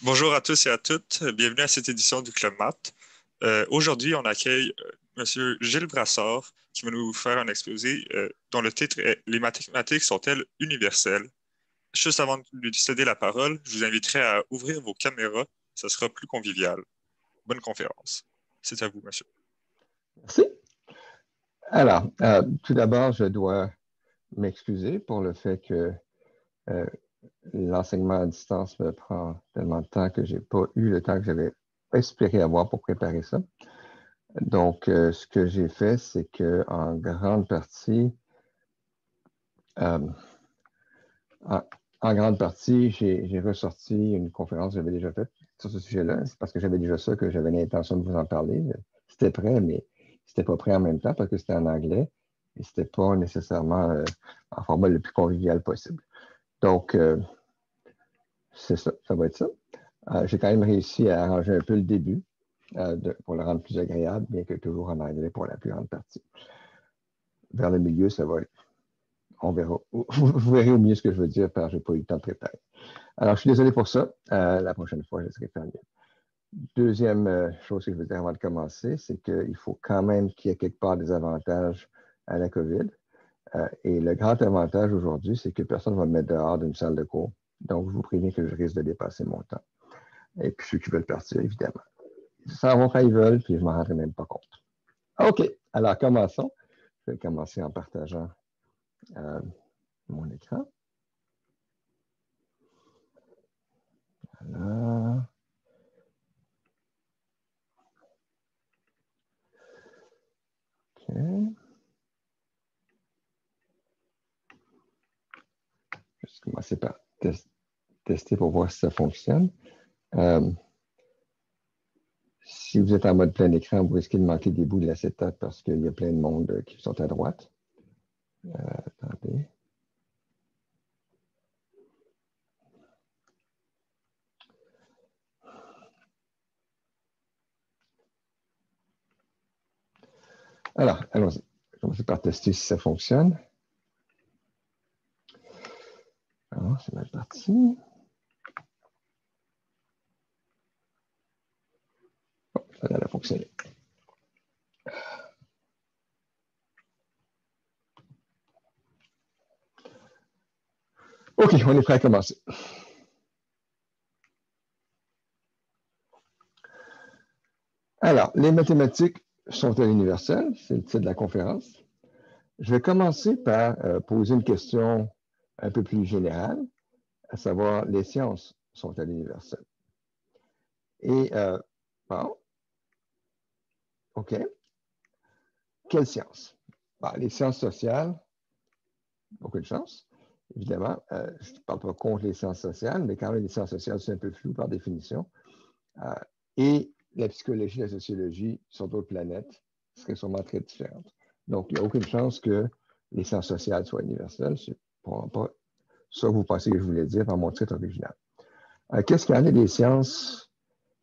Bonjour à tous et à toutes. Bienvenue à cette édition du Club Math. Aujourd'hui, on accueille Monsieur Gilles Brassard qui va nous faire un exposé dont le titre est Les mathématiques sont-elles universelles? Juste avant de lui céder la parole, je vous inviterai à ouvrir vos caméras. Ça sera plus convivial. Bonne conférence. C'est à vous, monsieur. Merci. Alors, tout d'abord, je dois m'excuser pour le fait que euh, l'enseignement à distance me prend tellement de temps que je n'ai pas eu le temps que j'avais espéré avoir pour préparer ça. Donc, ce que j'ai fait, c'est que en grande partie, euh, en, en grande partie, j'ai ressorti une conférence que j'avais déjà faite sur ce sujet-là. C'est parce que j'avais déjà ça que j'avais l'intention de vous en parler. C'était prêt, mais c'était pas prêt en même temps parce que c'était en anglais et c'était pas nécessairement en format le plus convivial possible. Donc, c'est ça, ça va être ça. J'ai quand même réussi à arranger un peu le début pour le rendre plus agréable, bien que toujours en anglais pour la plus grande partie. Vers le milieu, ça va être, on verra. Vous verrez au mieux ce que je veux dire, parce que je n'ai pas eu le temps de préparer. Alors, je suis désolé pour ça. La prochaine fois, je serai faire mieux. Deuxième chose que je veux dire avant de commencer, c'est qu'il faut quand même qu'il y ait quelque part des avantages à la COVID. Et le grand avantage aujourd'hui, c'est que personne ne va me mettre dehors d'une salle de cours. Donc, je vous préviens que je risque de dépasser mon temps. Et puis, ceux qui veulent partir, évidemment. Ils s'en vont quand ils veulent, puis je ne m'en rendrai même pas compte. OK, alors commençons. Je vais commencer en partageant mon écran. Voilà. OK. Je vais commencer par tester pour voir si ça fonctionne. Si vous êtes en mode plein écran, vous risquez de manquer des bouts de l'acétate parce qu'il y a plein de monde qui sont à droite. Attendez. Alors, allons-y. Je vais commencer par tester si ça fonctionne. Alors, c'est mal parti. Oh, ça a fonctionné. OK, on est prêt à commencer. Alors, les mathématiques sont-elles universelles? C'est le titre de la conférence. Je vais commencer par poser une question un peu plus générale, à savoir, les sciences sont-elles universelles? Et, bon, OK. Quelles sciences? Bon, les sciences sociales, aucune chance. Évidemment, je ne parle pas contre les sciences sociales, mais quand même, les sciences sociales, c'est un peu flou par définition. Et la psychologie et la sociologie sur d'autres planètes seraient sûrement très différentes. Donc, il n'y a aucune chance que les sciences sociales soient universelles. C'est pas ça que vous pensez que je voulais dire dans mon titre original. Qu'est-ce qu'il y en a des sciences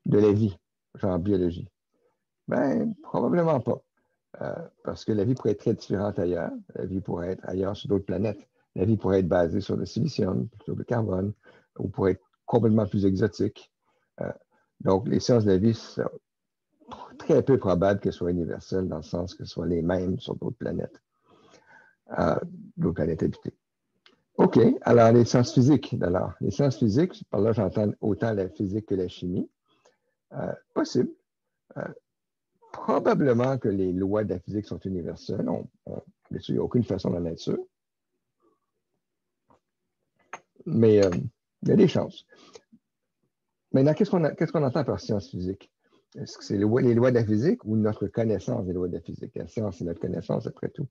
de la vie, genre biologie? Ben, probablement pas. Parce que la vie pourrait être très différente ailleurs. La vie pourrait être ailleurs sur d'autres planètes. La vie pourrait être basée sur le silicium plutôt que le carbone, ou pourrait être complètement plus exotique. Donc, les sciences de la vie, c'est très peu probable qu'elles soient universelles dans le sens que ce soit les mêmes sur d'autres planètes habitées. OK, alors les sciences physiques. Alors, les sciences physiques, par là, j'entends autant la physique que la chimie. Possible. Probablement que les lois de la physique sont universelles. Bien sûr, il n'y a aucune façon d'en être sûr. Mais il y a des chances. Maintenant, qu'est-ce qu'on entend par science physique? Est-ce que c'est les lois de la physique ou notre connaissance des lois de la physique? La science, c'est notre connaissance, après tout.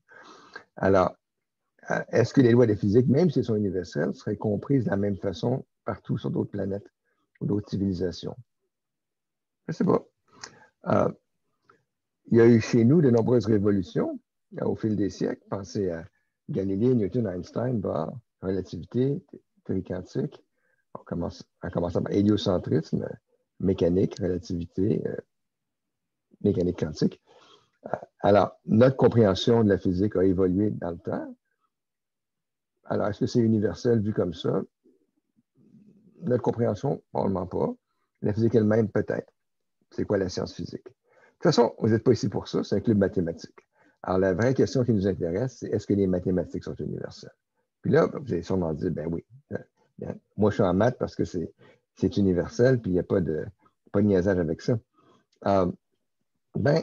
Alors, est-ce que les lois de la physique, même si elles sont universelles, seraient comprises de la même façon partout sur d'autres planètes ou d'autres civilisations? Je ne sais pas. Il y a eu chez nous de nombreuses révolutions au fil des siècles. Pensez à Galilée, Newton, Einstein, Bohr, relativité, théorie quantique, en commençant par héliocentrisme, mécanique, relativité, mécanique quantique. Alors, notre compréhension de la physique a évolué dans le temps. Alors, est-ce que c'est universel vu comme ça? Notre compréhension, probablement pas. La physique elle-même, peut-être. C'est quoi la science physique? De toute façon, vous n'êtes pas ici pour ça, c'est un club mathématique. Alors, la vraie question qui nous intéresse, c'est est-ce que les mathématiques sont universelles? Puis là, vous allez sûrement dire, ben oui. Moi, je suis en maths parce que c'est universel, puis il n'y a pas de niaisage avec ça. Ben,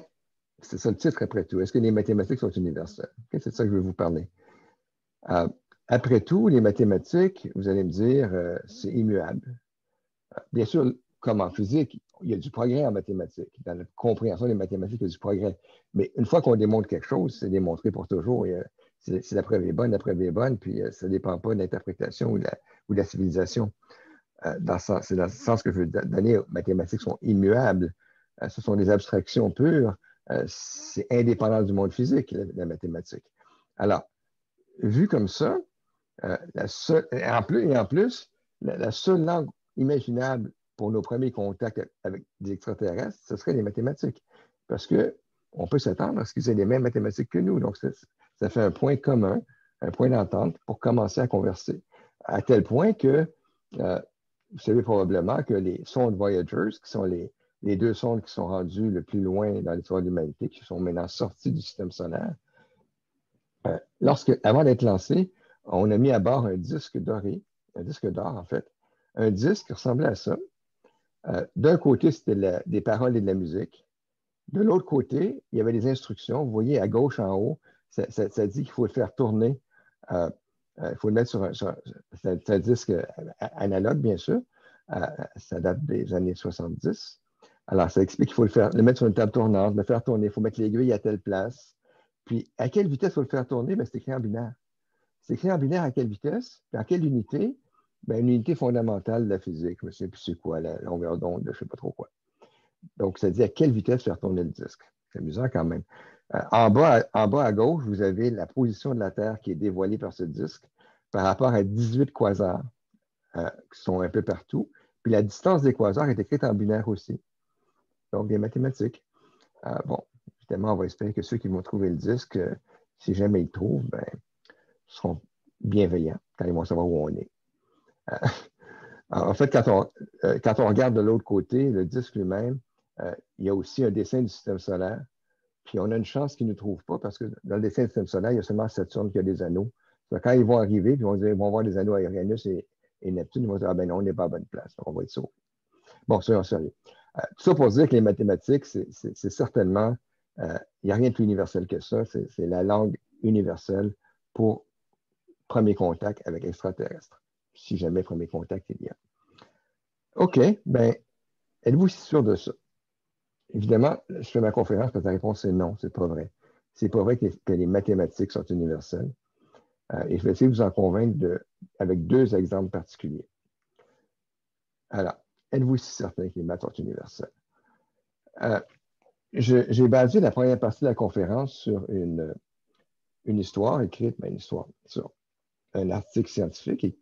c'est ça le titre après tout. Est-ce que les mathématiques sont universelles? Okay, c'est de ça que je vais vous parler. Après tout, les mathématiques, vous allez me dire, c'est immuable. Bien sûr, comme en physique, il y a du progrès en mathématiques. Dans notre compréhension des mathématiques, il y a du progrès. Mais une fois qu'on démontre quelque chose, c'est démontré pour toujours. Si la preuve est bonne, la preuve est bonne, puis ça ne dépend pas de l'interprétation ou de la civilisation. C'est dans ce sens que je veux donner, les mathématiques sont immuables. Ce sont des abstractions pures. C'est indépendant du monde physique, la mathématique. Alors, vu comme ça, en plus, la seule langue imaginable pour nos premiers contacts avec des extraterrestres, ce serait les mathématiques. Parce qu'on peut s'attendre à ce qu'ils aient les mêmes mathématiques que nous. Donc, ça fait un point commun, un point d'entente pour commencer à converser. À tel point que vous savez probablement que les sondes Voyagers, qui sont les deux sondes qui sont rendues le plus loin dans l'histoire de l'humanité, qui sont maintenant sorties du système solaire, avant d'être lancées, on a mis à bord un disque doré, un disque d'or en fait, un disque qui ressemblait à ça. D'un côté, c'était des paroles et de la musique. De l'autre côté, il y avait des instructions. Vous voyez à gauche en haut, ça dit qu'il faut le faire tourner. Il faut le mettre c'est un disque analogue, bien sûr. Ça date des années 70. Alors, ça explique qu'il faut le mettre sur une table tournante, le faire tourner. Il faut mettre l'aiguille à telle place. Puis, à quelle vitesse il faut le faire tourner? Ben, c'est écrit en binaire. C'est écrit en binaire à quelle vitesse? Puis à quelle unité? Ben, une unité fondamentale de la physique. Je ne sais plus c'est quoi, la longueur d'onde, je ne sais pas trop quoi. Donc, ça dit à quelle vitesse faire tourner le disque. C'est amusant quand même. En bas à gauche, vous avez la position de la Terre qui est dévoilée par ce disque par rapport à 18 quasars qui sont un peu partout. Puis la distance des quasars est écrite en binaire aussi. Donc, des mathématiques. Bon, évidemment, on va espérer que ceux qui vont trouver le disque, si jamais ils le trouvent, ben, seront bienveillants quand ils vont savoir où on est. En fait, quand on regarde de l'autre côté, le disque lui-même, il y a aussi un dessin du système solaire. Puis on a une chance qu'ils ne nous trouvent pas parce que dans le dessin du système solaire, il y a seulement Saturne qui a des anneaux. Donc, quand ils vont arriver, puis ils vont voir des anneaux à Uranus et Neptune, ils vont dire ah ben non, on n'est pas à bonne place. Donc, on va être sauvés. Bon, soyons sérieux. Tout ça pour dire que les mathématiques, c'est certainement, il n'y a rien de plus universel que ça. C'est la langue universelle pour premier contact avec extraterrestres, si jamais premier contact il y a. OK, ben, êtes-vous sûr de ça? Évidemment, je fais ma conférence parce que la réponse est non, c'est pas vrai. C'est pas vrai que les mathématiques sont universelles. Et je vais essayer de vous en convaincre avec deux exemples particuliers. Alors, êtes-vous si certain que les maths sont universelles? J'ai basé la première partie de la conférence sur une histoire écrite, sur un article scientifique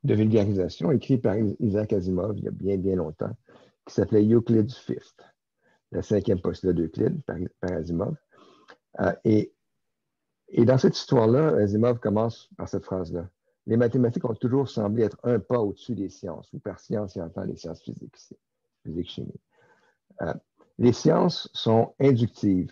de vulgarisation écrit par Isaac Asimov il y a bien, bien longtemps, qui s'appelait Euclid's Fifth, le cinquième postulat d'Euclide par Asimov. Et dans cette histoire-là, Asimov commence par cette phrase-là. Les mathématiques ont toujours semblé être un pas au-dessus des sciences, ou par science, il entend les sciences physiques ici, physique, chimie. Les sciences sont inductives,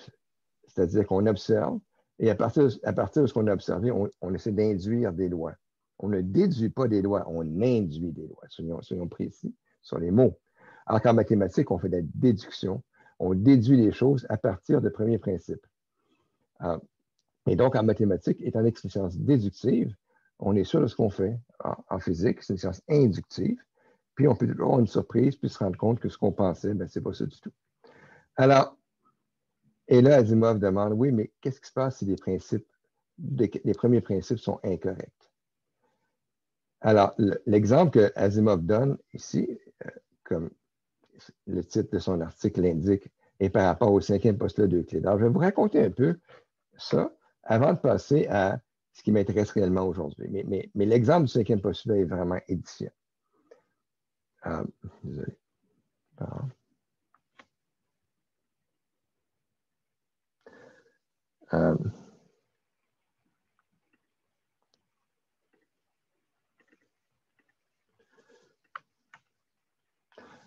c'est-à-dire qu'on observe, et à partir de ce qu'on a observé, on essaie d'induire des lois. On ne déduit pas des lois, on induit des lois. Soyons précis sur les mots. Alors qu'en mathématiques, on fait de la déduction. On déduit les choses à partir de premiers principes. Et donc, en mathématiques, étant donné que c'est une science déductive, on est sûr de ce qu'on fait. En physique, c'est une science inductive. Puis, on peut avoir une surprise, puis se rendre compte que ce qu'on pensait, ben, ce n'est pas ça du tout. Alors, et là, Asimov demande, oui, mais qu'est-ce qui se passe si les premiers principes sont incorrects? Alors, l'exemple que Asimov donne ici, comme le titre de son article l'indique, est par rapport au cinquième postulat d'Euclide. Alors, je vais vous raconter un peu ça avant de passer à ce qui m'intéresse réellement aujourd'hui. Mais l'exemple du cinquième postulat est vraiment édifiant. Désolé.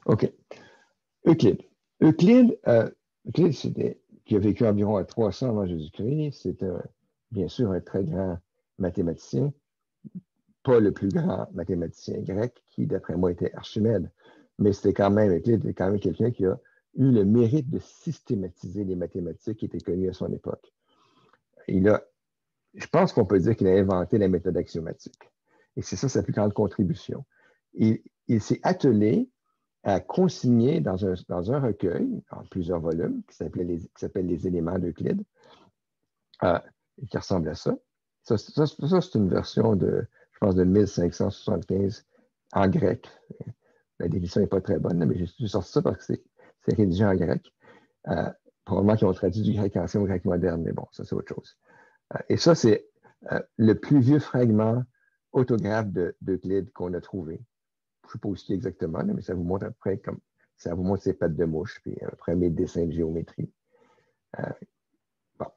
OK. Euclide. Euclide, qui a vécu environ à 300 avant Jésus-Christ, c'est bien sûr un très grand mathématicien, pas le plus grand mathématicien grec, qui, d'après moi, était Archimède, mais Euclide est quand même quelqu'un qui a eu le mérite de systématiser les mathématiques qui étaient connues à son époque. Je pense qu'on peut dire qu'il a inventé la méthode axiomatique. Et c'est ça sa plus grande contribution. Il s'est attelé à consigner dans un recueil, en plusieurs volumes, qui s'appelle les éléments d'Euclide, qui ressemble à ça. Ça, c'est une version je pense, de 1575 en grec. La définition n'est pas très bonne, mais j'ai sorti ça parce que c'est rédigé en grec. Probablement qu'ils ont traduit du grec ancien au grec moderne, mais bon, ça, c'est autre chose. Et ça, c'est le plus vieux fragment autographe d'Euclide qu'on a trouvé. Je ne sais pas où c'est exactement, mais ça vous montre après comme ça vous montre ses pattes de mouche, puis après mes dessins de géométrie. Bon.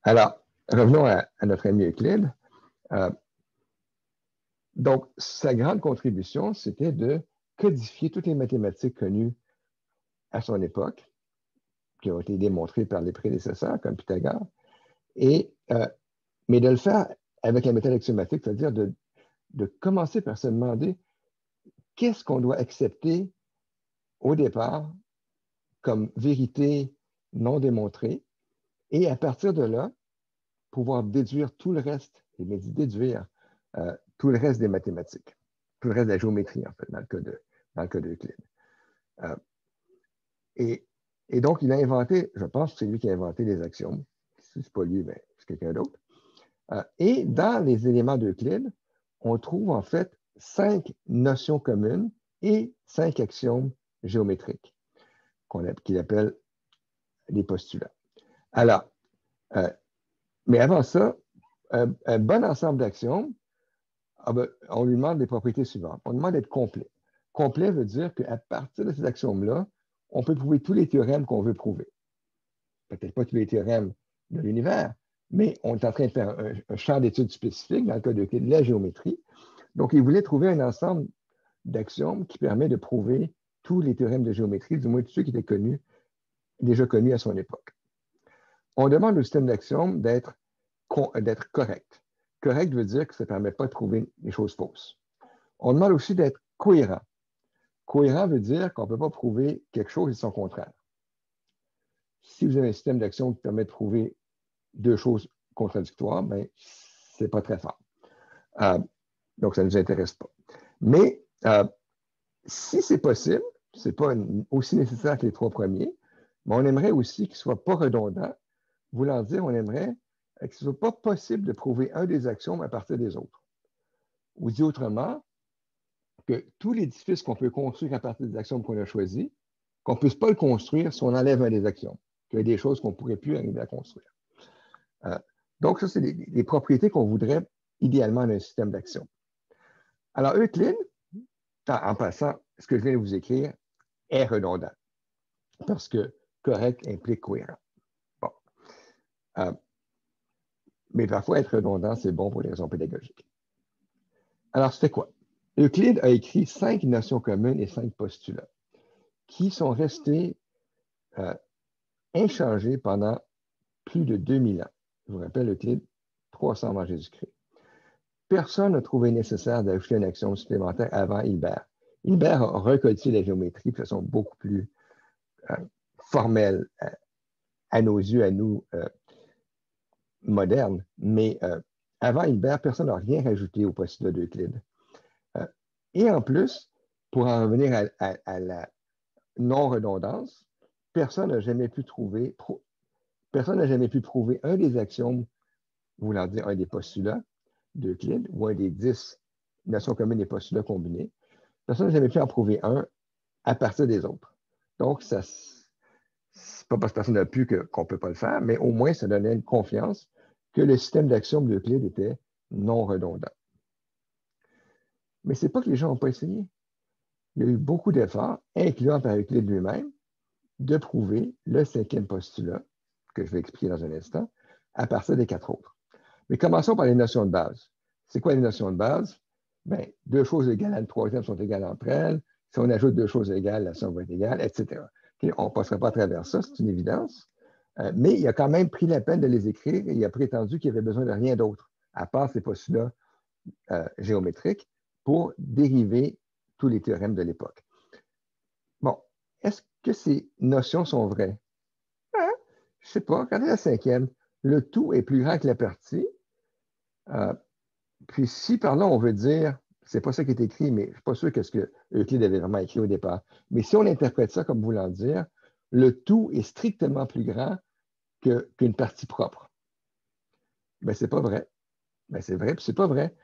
Alors, revenons à notre ami Euclide. Donc, sa grande contribution, c'était de codifier toutes les mathématiques connues à son époque, qui ont été démontrées par les prédécesseurs, comme Pythagore, mais de le faire avec la méthode axiomatique, c'est-à-dire de commencer par se demander qu'est-ce qu'on doit accepter au départ comme vérité non démontrée, et à partir de là, pouvoir déduire tout le reste, et me dit déduire tout le reste des mathématiques, tout le reste de la géométrie, en fait, dans le cas d'Euclide. Et donc, il a inventé, je pense que c'est lui qui a inventé les axiomes. Si ce n'est pas lui, mais c'est quelqu'un d'autre. Et dans les éléments d'Euclide, on trouve en fait 5 notions communes et 5 axiomes géométriques qu'il appelle les postulats. Alors, mais avant ça, un bon ensemble d'axiomes, on lui demande les propriétés suivantes. On demande d'être complet. Complet veut dire qu'à partir de ces axiomes-là, on peut prouver tous les théorèmes qu'on veut prouver. Peut-être pas tous les théorèmes de l'univers, mais on est en train de faire un champ d'études spécifique, dans le cas de la géométrie. Donc, il voulait trouver un ensemble d'axiomes qui permet de prouver tous les théorèmes de géométrie, du moins tous ceux qui étaient déjà connus à son époque. On demande au système d'axiomes d'être correct. Correct veut dire que ça ne permet pas de prouver les choses fausses. On demande aussi d'être cohérent. Cohérent veut dire qu'on ne peut pas prouver quelque chose et son contraire. Si vous avez un système d'action qui permet de prouver deux choses contradictoires, ben, ce n'est pas très fort. Donc, ça ne nous intéresse pas. Mais si c'est possible, ce n'est pas aussi nécessaire que les 3 premiers, mais on aimerait aussi qu'il ne soit pas redondant. Voulant dire, on aimerait qu'il ne soit pas possible de prouver un des axiomes à partir des autres. Ou dit autrement, que tout l'édifice qu'on peut construire à partir des axiomes qu'on a choisis, qu'on ne puisse pas le construire si on enlève un des axiomes, qu'il y a des choses qu'on ne pourrait plus arriver à construire. Donc, ça, c'est les propriétés qu'on voudrait idéalement dans un système d'action. Alors, Euclide, en passant, ce que je viens de vous écrire est redondant, parce que correct implique cohérent. Bon. Mais parfois, être redondant, c'est bon pour les raisons pédagogiques. Alors, c'était quoi? Euclide a écrit 5 notions communes et 5 postulats qui sont restés inchangés pendant plus de 2000 ans. Je vous rappelle, Euclide, 300 avant Jésus-Christ. Personne n'a trouvé nécessaire d'ajouter une axiome supplémentaire avant Hilbert. Hilbert a recodifié la géométrie de façon beaucoup plus formelle à nos yeux, à nous, modernes. Mais avant Hilbert, personne n'a rien rajouté au postulat d'Euclide. Et en plus, pour en revenir à la non-redondance, personne n'a jamais pu prouver un des axiomes, voulant dire un des postulats d'Euclide, ou un des 10 notions communes des postulats combinés. Personne n'a jamais pu en prouver un à partir des autres. Donc, c'est pas parce que personne n'a pu qu'on ne peut pas le faire, mais au moins, ça donnait une confiance que le système d'axiomes d'Euclide était non redondant. Mais ce n'est pas que les gens n'ont pas essayé. Il y a eu beaucoup d'efforts, incluant par Euclide lui-même, de prouver le 5e postulat, que je vais expliquer dans un instant, à partir des 4 autres. Mais commençons par les notions de base. C'est quoi les notions de base? Bien, 2 choses égales à une 3e sont égales entre elles. Si on ajoute deux choses égales, la somme va être égale, etc. Okay? On ne passerait pas à travers ça, c'est une évidence. Mais il a quand même pris la peine de les écrire et il a prétendu qu'il avait besoin de rien d'autre, à part ces postulats géométriques, pour dériver tous les théorèmes de l'époque. Bon, est-ce que ces notions sont vraies? Je ne sais pas. Regardez la cinquième. Le tout est plus grand que la partie. Puis si par là, on veut dire, c'est pas ça qui est écrit, mais je ne suis pas sûr que ce que Euclide avait vraiment écrit au départ. Mais si on interprète ça comme voulant dire, le tout est strictement plus grand qu'une partie propre. Ben, c'est pas vrai. Ben, c'est vrai, puis c'est pas vrai.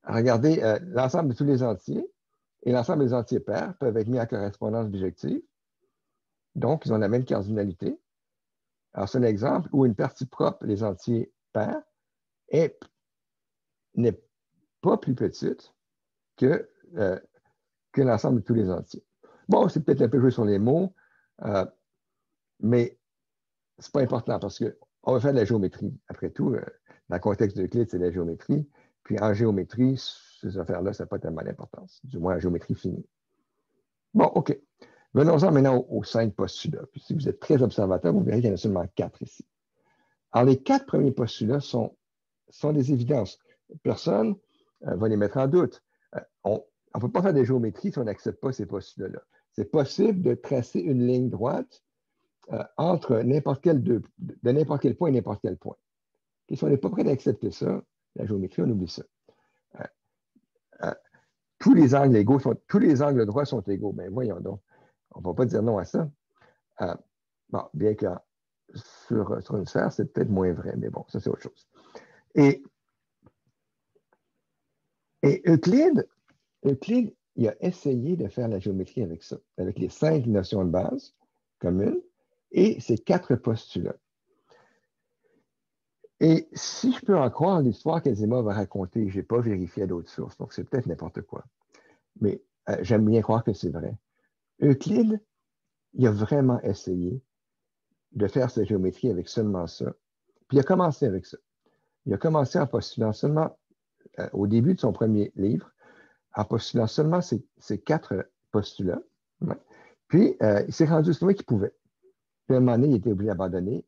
Regardez, l'ensemble de tous les entiers et l'ensemble des entiers pairs peuvent être mis en correspondance bijective. Donc, ils ont la même cardinalité. Alors, c'est un exemple où une partie propre, les entiers pairs, n'est pas plus petite que l'ensemble de tous les entiers. Bon, c'est peut-être un peu joué sur les mots, mais ce n'est pas important parce qu'on va faire de la géométrie. Après tout, dans le contexte d'Euclide, c'est de la géométrie. Puis en géométrie, ces affaires-là, ça n'a pas tellement d'importance, du moins en géométrie finie. Bon, OK. Venons-en maintenant aux 5 postulats. Puis si vous êtes très observateur, vous verrez qu'il y en a seulement 4 ici. Alors, les 4 premiers postulats sont des évidences. Personne va les mettre en doute. On ne peut pas faire de géométrie si on n'accepte pas ces postulats-là. C'est possible de tracer une ligne droite entre de n'importe quel point et n'importe quel point. Et si on n'est pas prêt d'accepter ça, la géométrie, on oublie ça. Tous les angles droits sont égaux. Mais voyons donc, on ne va pas dire non à ça. Bon, bien que sur une sphère, c'est peut-être moins vrai, mais bon, ça c'est autre chose. Et Euclide, il a essayé de faire la géométrie avec ça, avec les 5 notions de base communes et ces 4 postulats. Et si je peux en croire l'histoire qu'Asimov va raconter, je n'ai pas vérifié à d'autres sources, donc c'est peut-être n'importe quoi. Mais j'aime bien croire que c'est vrai. Euclide, il a vraiment essayé de faire sa géométrie avec seulement ça. Puis il a commencé avec ça. Il a commencé en postulant seulement, au début de son premier livre, en postulant seulement ces 4 postulats. Ouais. Puis il s'est rendu ce qu'il pouvait. Puis à un moment donné, il était obligé d'abandonner.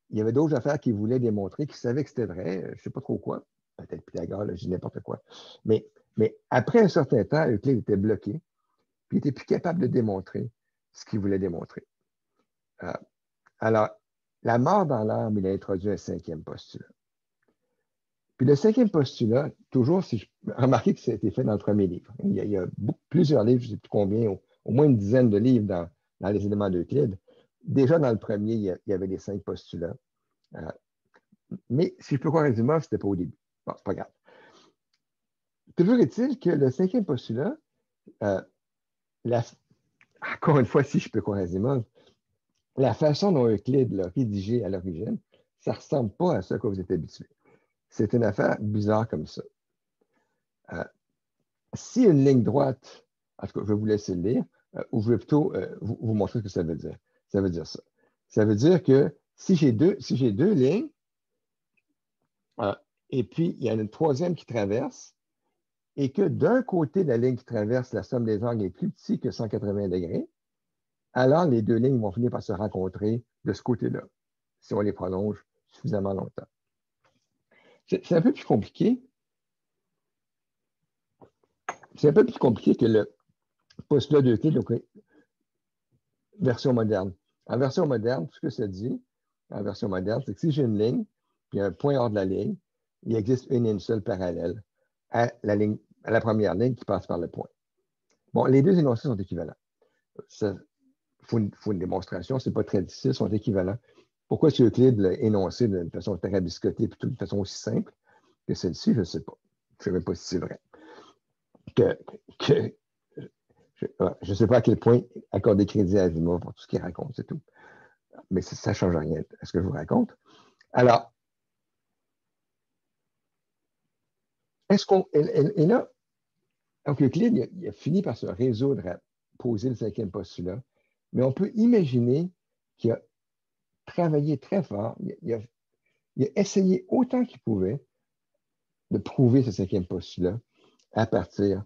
Il y avait d'autres affaires qu'il voulait démontrer, qu'il savait que c'était vrai, je ne sais pas trop quoi. Peut-être Pythagore, là, je dis n'importe quoi. Mais après un certain temps, Euclide était bloqué, puis il n'était plus capable de démontrer ce qu'il voulait démontrer. Alors, la mort dans l'âme, il a introduit un 5e postulat. Puis le 5e postulat, toujours, si remarquez que ça a été fait dans le premier livre. Il y a plusieurs livres, je ne sais plus combien, au moins une dizaine de livres dans les éléments d'Euclide. Déjà dans le premier, il y avait les 5 postulats. Mais si je peux croire Asimov, ce n'était pas au début. Bon, c'est pas grave. Toujours est-il que le 5e postulat, encore une fois, si je peux croire Asimov, la façon dont Euclide l'a rédigé à l'origine, ça ne ressemble pas à ce que vous êtes habitué. C'est une affaire bizarre comme ça. Si une ligne droite, en tout cas, je vais vous laisser le lire, ou je vais plutôt vous montrer ce que ça veut dire. Ça veut dire ça. Ça veut dire que si j'ai deux lignes, et puis il y en a une troisième qui traverse, et que d'un côté de la ligne qui traverse, la somme des angles est plus petite que 180 degrés, alors les deux lignes vont finir par se rencontrer de ce côté-là, si on les prolonge suffisamment longtemps. C'est un peu plus compliqué. C'est un peu plus compliqué que le postulat d'Euclide, donc version moderne. En version moderne, ce que ça dit, en version moderne, c'est que si j'ai une ligne, puis un point hors de la ligne, il existe une et une seule parallèle à la première ligne qui passe par le point. Bon, les deux énoncés sont équivalents. Il faut une démonstration, ce n'est pas très difficile, ils sont équivalents. Pourquoi est-ce que Euclide l'a énoncé d'une façon tarabiscotée plutôt d'une façon aussi simple que celle-ci, je ne sais pas. Je ne sais même pas si c'est vrai. Je ne sais pas à quel point accorder crédit à Asimov pour tout ce qu'il raconte, c'est tout. Mais ça ne change rien à ce que je vous raconte. Alors, est-ce qu'on. Et là, donc Euclide, il a fini par se résoudre à poser le 5e postulat, mais on peut imaginer qu'il a travaillé très fort, il a essayé autant qu'il pouvait de prouver ce 5e postulat à partir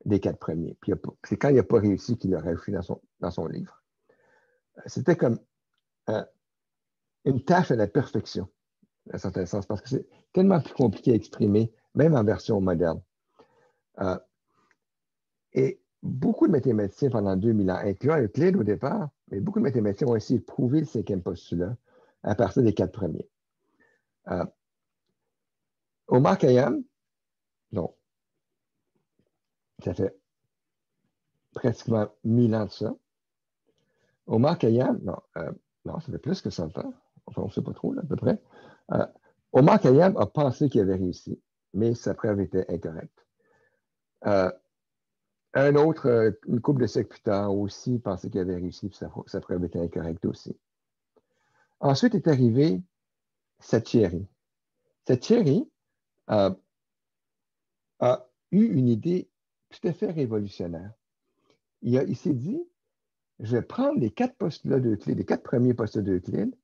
des 4 premiers. Puis c'est quand il n'a pas réussi qu'il l'a rajouté dans son livre. C'était comme une tâche à la perfection, dans un certain sens, parce que c'est tellement plus compliqué à exprimer, même en version moderne. Et beaucoup de mathématiciens pendant 2000 ans, incluant Euclide au départ, mais beaucoup de mathématiciens ont essayé de prouver le 5e postulat à partir des 4 premiers. Omar Khayyam, donc, ça fait pratiquement 1000 ans de ça. Omar Khayyam, non, ça fait plus que 100 ans. Enfin, on ne sait pas trop, là, à peu près. Omar Khayyam a pensé qu'il avait réussi, mais sa preuve était incorrecte. Un autre, une couple de siècles plus tard, aussi pensait qu'il avait réussi, puis sa preuve était incorrecte aussi. Ensuite est arrivé Satieri. Satieri a eu une idée tout à fait révolutionnaire. Il s'est dit, je vais prendre les 4 postulats d'Euclide, les 4 premiers postulats d'Euclide,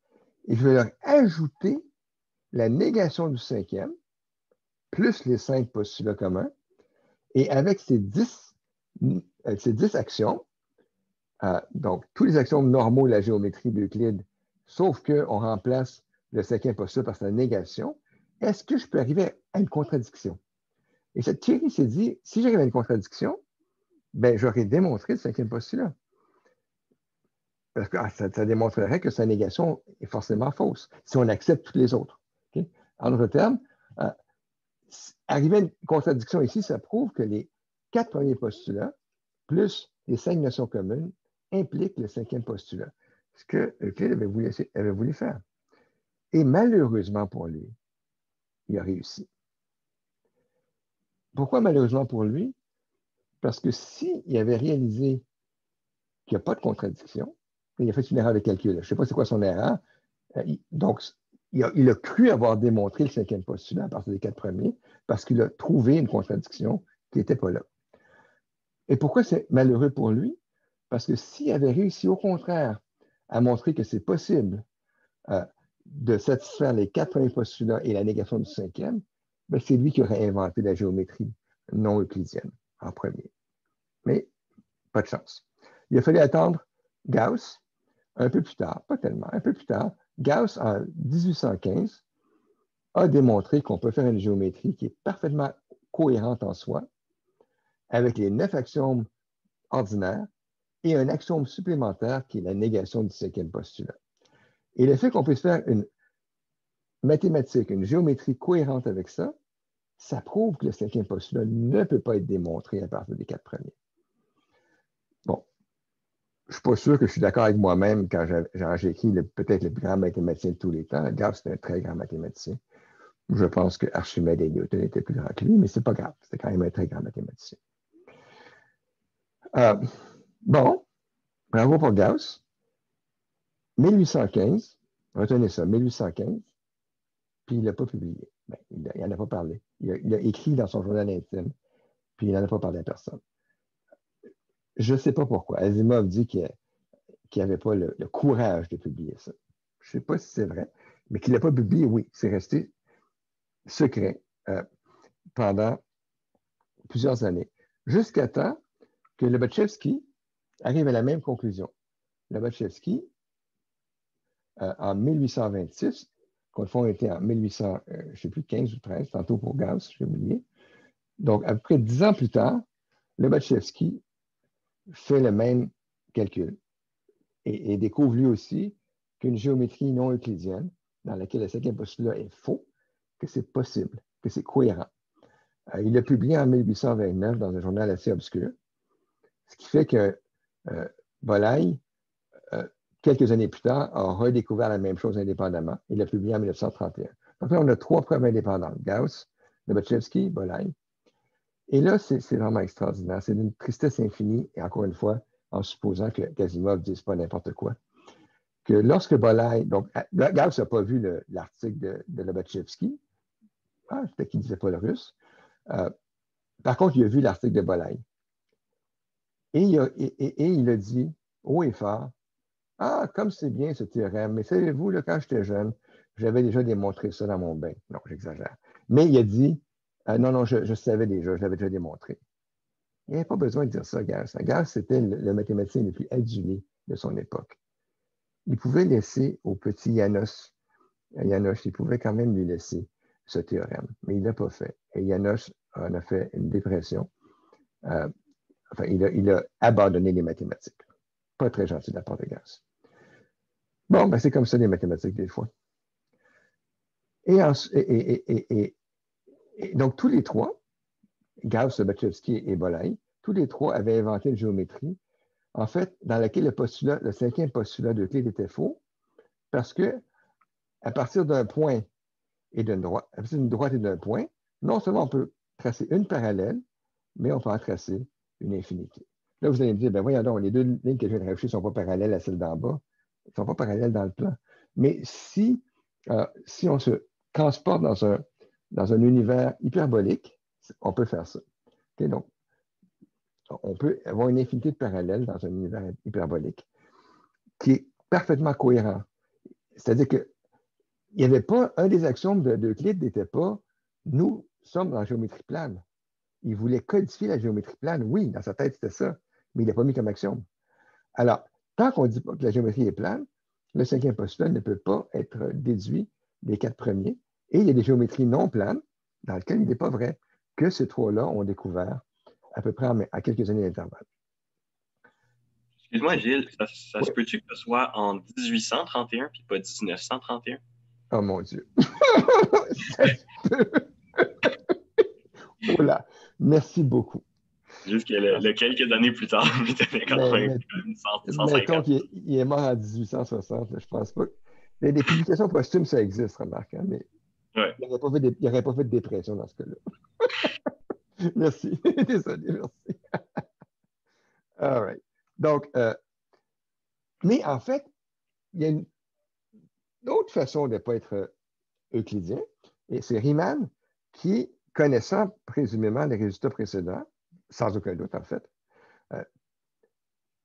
et je vais leur ajouter la négation du 5e, plus les 5 postulats communs, et avec ces 10 actions, donc tous les axiomes normaux de la géométrie d'Euclide, sauf qu'on remplace le 5e postulat par sa négation, est-ce que je peux arriver à une contradiction? Et cette théorie s'est dit, si j'arrive à une contradiction, ben, j'aurais démontré le 5e postulat. Parce que ça démontrerait que sa négation est forcément fausse, si on accepte toutes les autres. Okay? En d'autres termes, arriver à une contradiction ici, ça prouve que les 4 premiers postulats, plus les 5 notions communes, impliquent le 5e postulat. Ce que Euclide avait voulu faire. Et malheureusement pour lui, il a réussi. Pourquoi malheureusement pour lui? Parce que s'il avait réalisé qu'il n'y a pas de contradiction, il a fait une erreur de calcul. Je ne sais pas c'est quoi son erreur. Donc, il a cru avoir démontré le 5e postulat à partir des 4 premiers parce qu'il a trouvé une contradiction qui n'était pas là. Et pourquoi c'est malheureux pour lui? Parce que s'il avait réussi au contraire à montrer que c'est possible de satisfaire les 4 premiers postulats et la négation du 5e, ben c'est lui qui aurait inventé la géométrie non euclidienne en premier. Mais pas de chance. Il a fallu attendre Gauss un peu plus tard, pas tellement, un peu plus tard. Gauss, en 1815, a démontré qu'on peut faire une géométrie qui est parfaitement cohérente en soi, avec les 9 axiomes ordinaires et un axiome supplémentaire qui est la négation du 5e postulat. Et le fait qu'on puisse faire une mathématique, une géométrie cohérente avec ça, ça prouve que le 5e postulat ne peut pas être démontré à partir des 4 premiers. Bon, je ne suis pas sûr que je suis d'accord avec moi-même quand j'ai écrit peut-être le plus grand mathématicien de tous les temps. Gauss, c'est un très grand mathématicien. Je pense que Archimède et Newton étaient plus grands que lui, mais ce n'est pas grave. C'était quand même un très grand mathématicien. Bon, bravo pour Gauss. 1815, retenez ça, 1815, puis il ne l'a pas publié. Ben, il n'en a pas parlé. Il a écrit dans son journal intime, puis il n'en a pas parlé à personne. Je ne sais pas pourquoi. Asimov dit qu'il n'avait pas le courage de publier ça. Je ne sais pas si c'est vrai, mais qu'il n'a pas publié, oui, c'est resté secret pendant plusieurs années, jusqu'à temps que Lobachevsky arrive à la même conclusion. Lobachevsky, en 1826, qu'on le fond était en 1800, je ne sais plus, 15 ou 13, tantôt pour Gauss, j'ai oublié. Donc, à peu près 10 ans plus tard, Lobachevsky fait le même calcul et découvre lui aussi qu'une géométrie non euclidienne, dans laquelle le 5e postulat est faux, que c'est possible, que c'est cohérent. Il l'a publié en 1829 dans un journal assez obscur, ce qui fait que Bolyai, quelques années plus tard, a redécouvert la même chose indépendamment. Il l'a publié en 1931. Donc là, on a 3 preuves indépendantes. Gauss, Lobachevsky, Bolyai. Et là, c'est vraiment extraordinaire. C'est d'une tristesse infinie, et encore une fois, en supposant que Asimov ne dise pas n'importe quoi, que lorsque Bolyai, donc Gauss n'a pas vu l'article de Lobachevsky, peut-être qu'il ne disait pas le russe. Par contre, il a vu l'article de Bolyai. Et il a dit, haut et fort, comme c'est bien ce théorème, mais savez-vous, là, quand j'étais jeune, j'avais déjà démontré ça dans mon bain. Non, j'exagère. Mais il a dit, non, je savais déjà, je l'avais déjà démontré. Il n'y avait pas besoin de dire ça, Gauss. Gauss, c'était le mathématicien le plus adulé de son époque. Il pouvait laisser au petit János, il pouvait quand même lui laisser ce théorème, mais il ne l'a pas fait. Et János en a fait une dépression. Enfin, il a abandonné les mathématiques. Pas très gentil de la part de Gauss. Bon, ben c'est comme ça les mathématiques des fois. Et donc, tous les trois, Gauss, Lobachevsky et Bolyai, tous les trois avaient inventé une géométrie, en fait, dans laquelle le cinquième postulat d'Euclide était faux, parce que à partir d'un point et d'une droite, à partir d'une droite et d'un point, non seulement on peut tracer une parallèle, mais on peut en tracer une infinité. Là, vous allez me dire, ben voyons donc, les deux lignes que je viens de rajouter ne sont pas parallèles à celles d'en bas. Elles ne sont pas parallèles dans le plan. Mais si on se transporte dans un univers hyperbolique, on peut faire ça. Okay? Donc, on peut avoir une infinité de parallèles dans un univers hyperbolique qui est parfaitement cohérent. C'est-à-dire qu'il n'y avait pas, un des axiomes d'Euclide n'était pas nous sommes en géométrie plane. Il voulait codifier la géométrie plane. Oui, dans sa tête, c'était ça, mais il ne l'a pas mis comme axiome. Alors, tant qu'on ne dit pas que la géométrie est plane, le cinquième postulat ne peut pas être déduit des quatre premiers. Et il y a des géométries non planes dans lesquelles il n'est pas vrai que ces trois-là ont découvert à peu près à quelques années d'intervalle. Excuse-moi, Gilles, ça Oui. se peut-tu que ce soit en 1831 puis pas 1931? Oh mon Dieu. Ça se peut. Oh là, merci beaucoup. Juste que le quelques années plus tard, il était quand même 150. Mettons qu'il est mort en 1860, là, je pense pas. Les publications posthumes, ça existe, remarque, hein, mais ouais. il n'aurait pas fait de dépression dans ce cas-là. Merci. Désolé, merci. All right. Donc, mais en fait, il y a une autre façon de ne pas être euclidien, et c'est Riemann qui, connaissant présumément les résultats précédents, sans aucun doute en fait,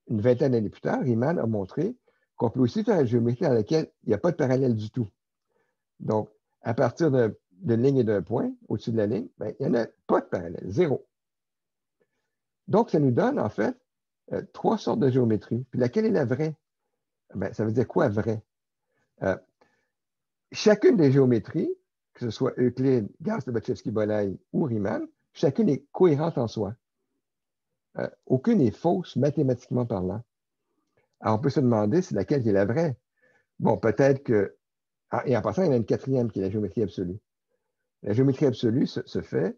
une vingtaine d'années plus tard, Riemann a montré qu'on peut aussi faire une géométrie dans laquelle il n'y a pas de parallèle du tout. Donc, à partir d'une ligne et d'un point au-dessus de la ligne, ben, il n'y en a pas de parallèle, zéro. Donc, ça nous donne en fait trois sortes de géométrie. Puis laquelle est la vraie? Ben, ça veut dire quoi vrai? Chacune des géométries, que ce soit Euclide, Gauss, Lobachevsky, Bolyai ou Riemann, chacune est cohérente en soi. Aucune n'est fausse mathématiquement parlant. Alors, on peut se demander c'est laquelle qui est la vraie. Bon, peut-être que. Et en passant, il y en a une quatrième qui est la géométrie absolue. La géométrie absolue se fait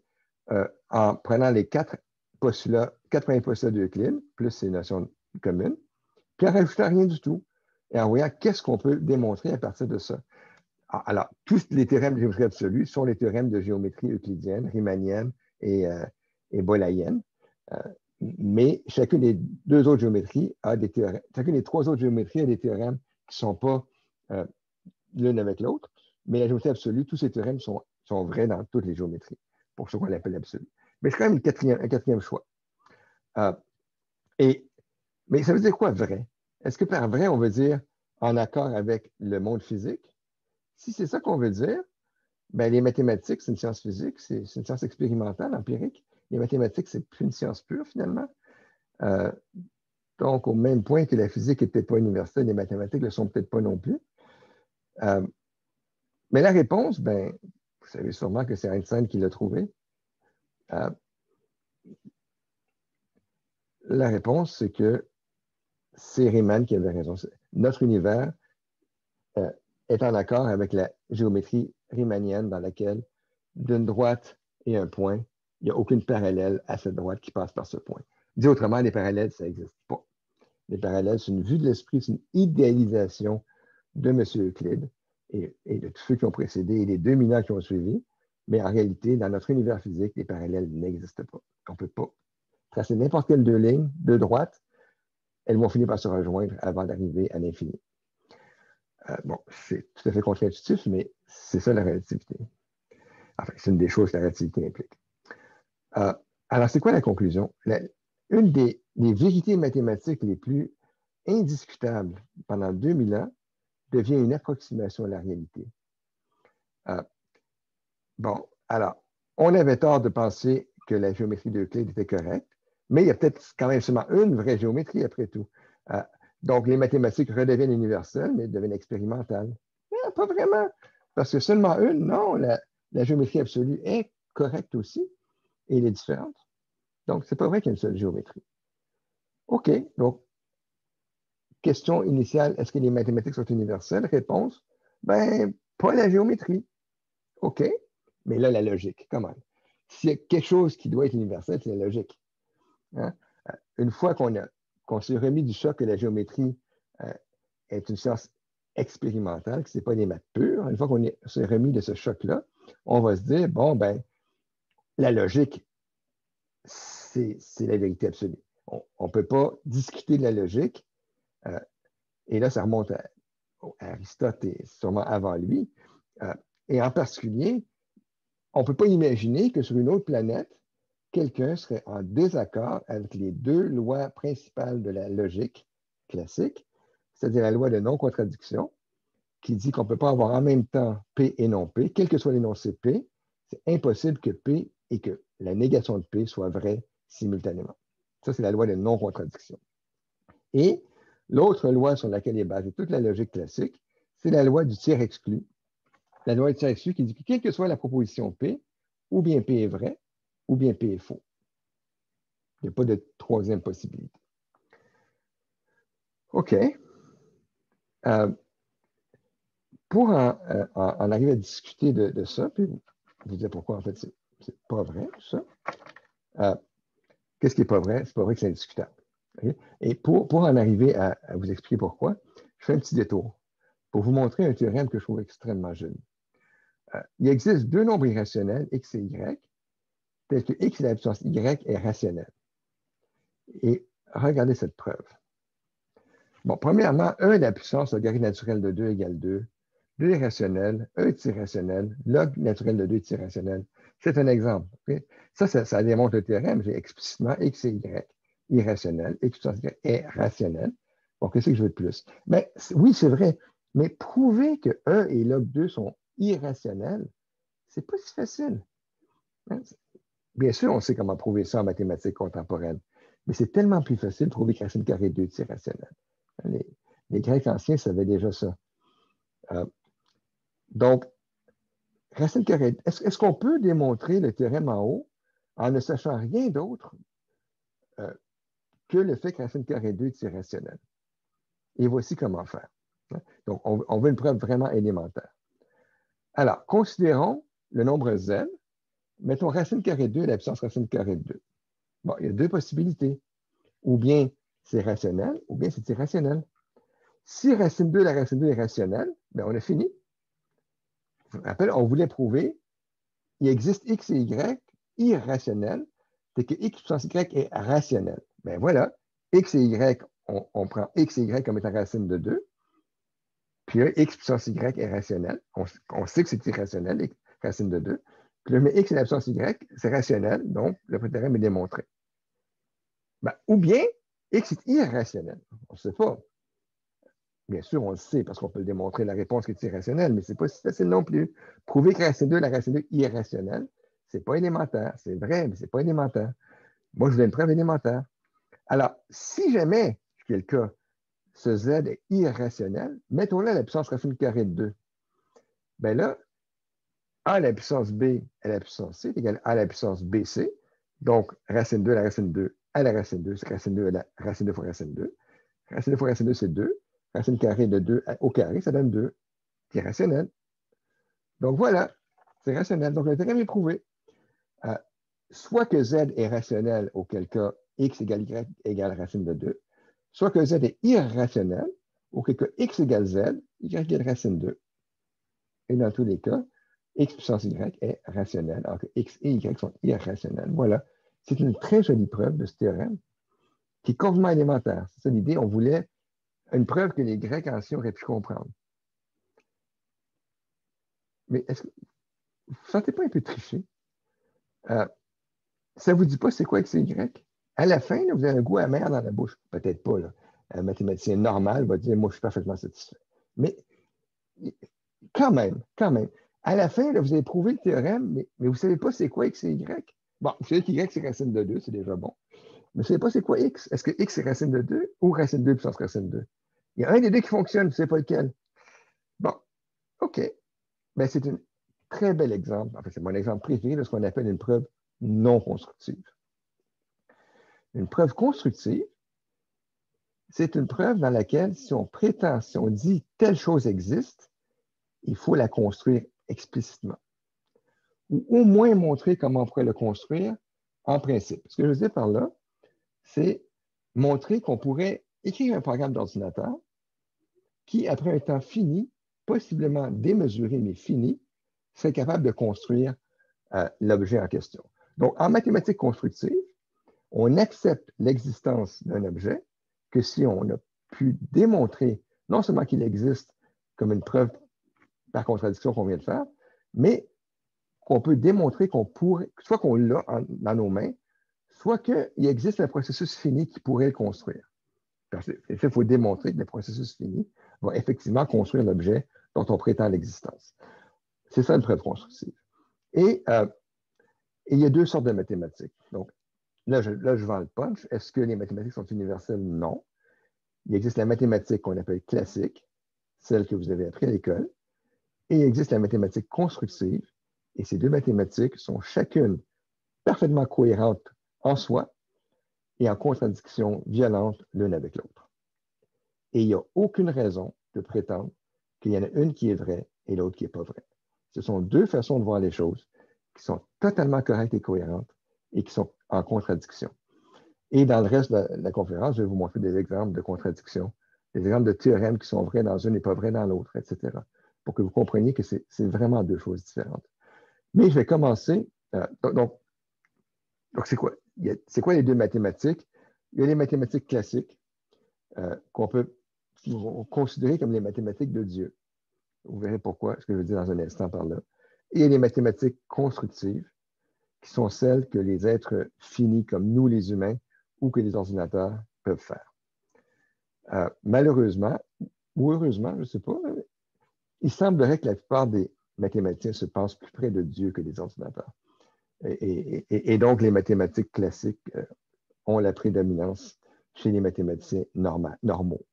en prenant les quatre premiers postulats d'Euclide, plus ces notions communes, puis en rajoutant rien du tout, et en voyant qu'est-ce qu'on peut démontrer à partir de ça. Alors, tous les théorèmes de géométrie absolue sont les théorèmes de géométrie euclidienne, riemannienne et bolyaienne. Mais chacune des deux autres géométries a des théorèmes. Chacune des trois autres géométries a des théorèmes qui ne sont pas l'une avec l'autre. Mais la géométrie absolue, tous ces théorèmes sont vrais dans toutes les géométries, pour ce qu'on appelle absolu. Mais c'est quand même un quatrième choix. Mais ça veut dire quoi vrai? Est-ce que par vrai, on veut dire en accord avec le monde physique? Si c'est ça qu'on veut dire, ben, les mathématiques, c'est une science physique, c'est une science expérimentale, empirique. Les mathématiques, c'est plus une science pure, finalement. Donc, au même point que la physique n'est peut-être pas universelle, les mathématiques ne le sont peut-être pas non plus. Mais la réponse, ben, vous savez sûrement que c'est Einstein qui l'a trouvée. La réponse, c'est que c'est Riemann qui avait raison. Notre univers est en accord avec la géométrie riemannienne dans laquelle, d'une droite et un point, il n'y a aucune parallèle à cette droite qui passe par ce point. Dit autrement, les parallèles, ça n'existe pas. Les parallèles, c'est une vue de l'esprit, c'est une idéalisation de M. Euclide et de tous ceux qui ont précédé et les 2000 ans qui ont suivi. Mais en réalité, dans notre univers physique, les parallèles n'existent pas. On ne peut pas tracer n'importe quelle deux lignes, deux droites, elles vont finir par se rejoindre avant d'arriver à l'infini. Bon, c'est tout à fait contre-intuitif, mais c'est ça la relativité. Enfin, c'est une des choses que la relativité implique. Alors, c'est quoi la conclusion? Une des vérités mathématiques les plus indiscutables pendant 2000 ans devient une approximation à la réalité. Bon, alors, on avait tort de penser que la géométrie d'Euclide était correcte. Mais il y a peut-être quand même seulement une vraie géométrie après tout. Donc, les mathématiques redeviennent universelles, mais deviennent expérimentales. Pas vraiment, parce que seulement une, non, la géométrie absolue est correcte aussi, et elle est différente. Donc, ce n'est pas vrai qu'il y a une seule géométrie. OK, donc, question initiale, est-ce que les mathématiques sont universelles? Réponse, ben, pas la géométrie. OK, mais là, la logique, comment? S'il y a quelque chose qui doit être universel, c'est la logique. Hein? Une fois qu'on s'est remis du choc que la géométrie est une science expérimentale, que ce n'est pas des maths pures, une fois qu'on s'est remis de ce choc-là, on va se dire, bon, ben, la logique, c'est la vérité absolue. On ne peut pas discuter de la logique. Et là, ça remonte à Aristote et sûrement avant lui. Et en particulier, on ne peut pas imaginer que sur une autre planète, quelqu'un serait en désaccord avec les deux lois principales de la logique classique, c'est-à-dire la loi de non-contradiction, qui dit qu'on ne peut pas avoir en même temps P et non P, quel que soit l'énoncé P, c'est impossible que P et que la négation de P soient vraies simultanément. Ça, c'est la loi de non-contradiction. Et l'autre loi sur laquelle est basée toute la logique classique, c'est la loi du tiers exclu. La loi du tiers exclu qui dit que quelle que soit la proposition P, ou bien P est vrai, ou bien P est faux. Il n'y a pas de troisième possibilité. OK. Pour en arriver à discuter de ça, puis vous dire pourquoi en fait c'est pas vrai, tout ça. Qu'est-ce qui n'est pas vrai? C'est pas vrai que c'est indiscutable. Okay? Et pour en arriver à vous expliquer pourquoi, je fais un petit détour pour vous montrer un théorème que je trouve extrêmement joli. Il existe deux nombres irrationnels, x et y, tels que x et la puissance y est rationnelle. Et regardez cette preuve. Bon, premièrement, 1 est la puissance logarithme naturel de 2 égale 2. 2 est rationnel, e est irrationnel, log naturel de 2 est irrationnel. C'est un exemple. Okay? Ça démontre le théorème. J'ai explicitement x et y irrationnel, x puissance y est rationnel. Bon, qu'est-ce que je veux de plus? Mais oui, c'est vrai, mais prouver que e et log 2 sont irrationnels, c'est pas si facile. Hein? Bien sûr, on sait comment prouver ça en mathématiques contemporaines, mais c'est tellement plus facile de prouver que racine carrée de 2 est irrationnel. Les Grecs anciens savaient déjà ça. Donc, racine carrée, est-ce qu'on peut démontrer le théorème en haut en ne sachant rien d'autre que le fait que racine carrée de 2 est irrationnel? Et voici comment faire. Donc, on veut une preuve vraiment élémentaire. Alors, considérons le nombre z. Mettons racine carrée de 2 et la puissance racine carrée de 2. Bon, il y a deux possibilités. Ou bien c'est rationnel, ou bien c'est irrationnel. Si racine 2, la racine 2 est rationnelle, bien, on a fini. Je vous rappelle, on voulait prouver qu'il existe x et y irrationnels, c'est que x puissance y est rationnel. Bien voilà, x et y, on prend x et y comme étant racine de 2, puis là, x puissance y est rationnel. On sait que c'est irrationnel, racine de 2. Puis là, mais x et la puissance y, c'est rationnel, donc le théorème est démontré. Ben, ou bien, x est irrationnel. On ne sait pas. Bien sûr, on le sait parce qu'on peut le démontrer, la réponse qui est irrationnelle, mais ce n'est pas si facile non plus. Prouver que racine 2, la racine 2 est irrationnelle, ce n'est pas élémentaire. C'est vrai, mais ce n'est pas élémentaire. Moi, je voulais une preuve élémentaire. Alors, si jamais, ce qui est le cas, ce z est irrationnel, mettons-le à la puissance racine carrée de 2. Bien là, a à la puissance b à la puissance c est égal à la puissance bc. Donc, racine 2 à la racine 2 à la racine 2, c'est racine 2 à la racine 2 fois racine 2. Racine 2 fois racine 2, c'est 2. Racine carrée de 2 au carré, ça donne 2, qui est rationnel. Donc voilà, c'est rationnel. Donc le théorème est prouvé. Soit que z est rationnel, auquel cas x égale y égale racine de 2, soit que z est irrationnel, auquel cas x égale z, y égale racine 2. Et dans tous les cas, x puissance y est rationnel, alors que x et y sont irrationnels. Voilà. C'est une très jolie preuve de ce théorème qui est complètement élémentaire. C'est ça l'idée. On voulait une preuve que les Grecs anciens auraient pu comprendre. Mais est-ce que vous ne sentez pas un peu triché? Ça ne vous dit pas c'est quoi que c'est Y? À la fin, là, vous avez un goût amer dans la bouche. Peut-être pas. Là. Un mathématicien normal va dire, moi, je suis parfaitement satisfait. Mais quand même. À la fin, là, vous avez prouvé le théorème, mais vous ne savez pas c'est quoi X et Y. Bon, vous savez qu'Y, c'est racine de 2, c'est déjà bon. mais je ne sais pas c'est quoi x. Est-ce que x c'est racine de 2 ou racine de 2 puissance racine 2? Il y a un des deux qui fonctionne, je ne sais pas lequel. Bon, OK. Ben, c'est un très bel exemple. En fait, c'est mon exemple préféré de ce qu'on appelle une preuve non constructive. Une preuve constructive, c'est une preuve dans laquelle, si on prétend, si on dit telle chose existe, il faut la construire explicitement. Ou au moins montrer comment on pourrait le construire en principe. Ce que je veux dire par là, c'est montrer qu'on pourrait écrire un programme d'ordinateur qui, après un temps fini, possiblement démesuré, mais fini, serait capable de construire l'objet en question. Donc, en mathématiques constructives, on accepte l'existence d'un objet que si on a pu démontrer non seulement qu'il existe comme une preuve par contradiction qu'on vient de faire, mais qu'on peut démontrer qu'on pourrait, soit qu'on l'a dans nos mains, soit qu'il existe un processus fini qui pourrait le construire. Parce qu'il faut démontrer que le processus fini va effectivement construire l'objet dont on prétend l'existence. C'est ça une preuve constructive. Et il y a deux sortes de mathématiques. Donc, là, je vends le punch. Est-ce que les mathématiques sont universelles? Non. Il existe la mathématique qu'on appelle classique, celle que vous avez appris à l'école, et il existe la mathématique constructive, et ces deux mathématiques sont chacune parfaitement cohérentes en soi et en contradiction violente l'une avec l'autre. Et il n'y a aucune raison de prétendre qu'il y en a une qui est vraie et l'autre qui n'est pas vraie. Ce sont deux façons de voir les choses qui sont totalement correctes et cohérentes et qui sont en contradiction. Et dans le reste de la conférence, je vais vous montrer des exemples de contradictions, des exemples de théorèmes qui sont vrais dans une et pas vrais dans l'autre, etc., pour que vous compreniez que c'est vraiment deux choses différentes. Mais je vais commencer. Donc c'est quoi? C'est quoi les deux mathématiques? Il y a les mathématiques classiques qu'on peut considérer comme les mathématiques de Dieu. Vous verrez pourquoi, ce que je veux dire dans un instant par là. Et il y a les mathématiques constructives, qui sont celles que les êtres finis comme nous, les humains, ou que les ordinateurs peuvent faire. Malheureusement, ou heureusement, je ne sais pas, il semblerait que la plupart des mathématiciens se pensent plus près de Dieu que les ordinateurs. Et donc, les mathématiques classiques ont la prédominance chez les mathématiciens normaux.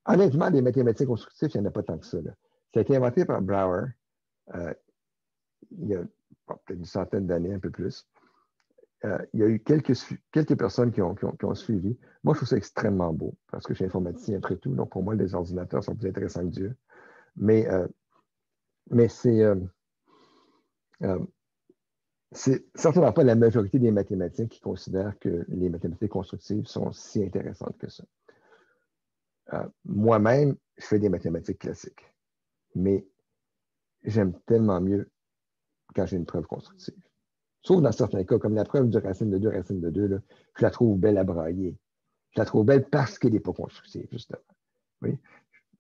Honnêtement, les mathématiques constructives, il n'y en a pas tant que ça. Là. Ça a été inventé par Brouwer il y a peut-être une centaine d'années, un peu plus. Il y a eu quelques personnes qui ont suivi. Moi, je trouve ça extrêmement beau parce que je suis informaticien après tout. Donc, pour moi, les ordinateurs sont plus intéressants que Dieu. Mais c'est certainement pas la majorité des mathématiciens qui considèrent que les mathématiques constructives sont si intéressantes que ça. Moi-même, je fais des mathématiques classiques. Mais j'aime tellement mieux quand j'ai une preuve constructive. Sauf dans certains cas, comme la preuve du racine de 2, là, je la trouve belle à brailler. Je la trouve belle parce qu'elle n'est pas constructive, justement. Oui?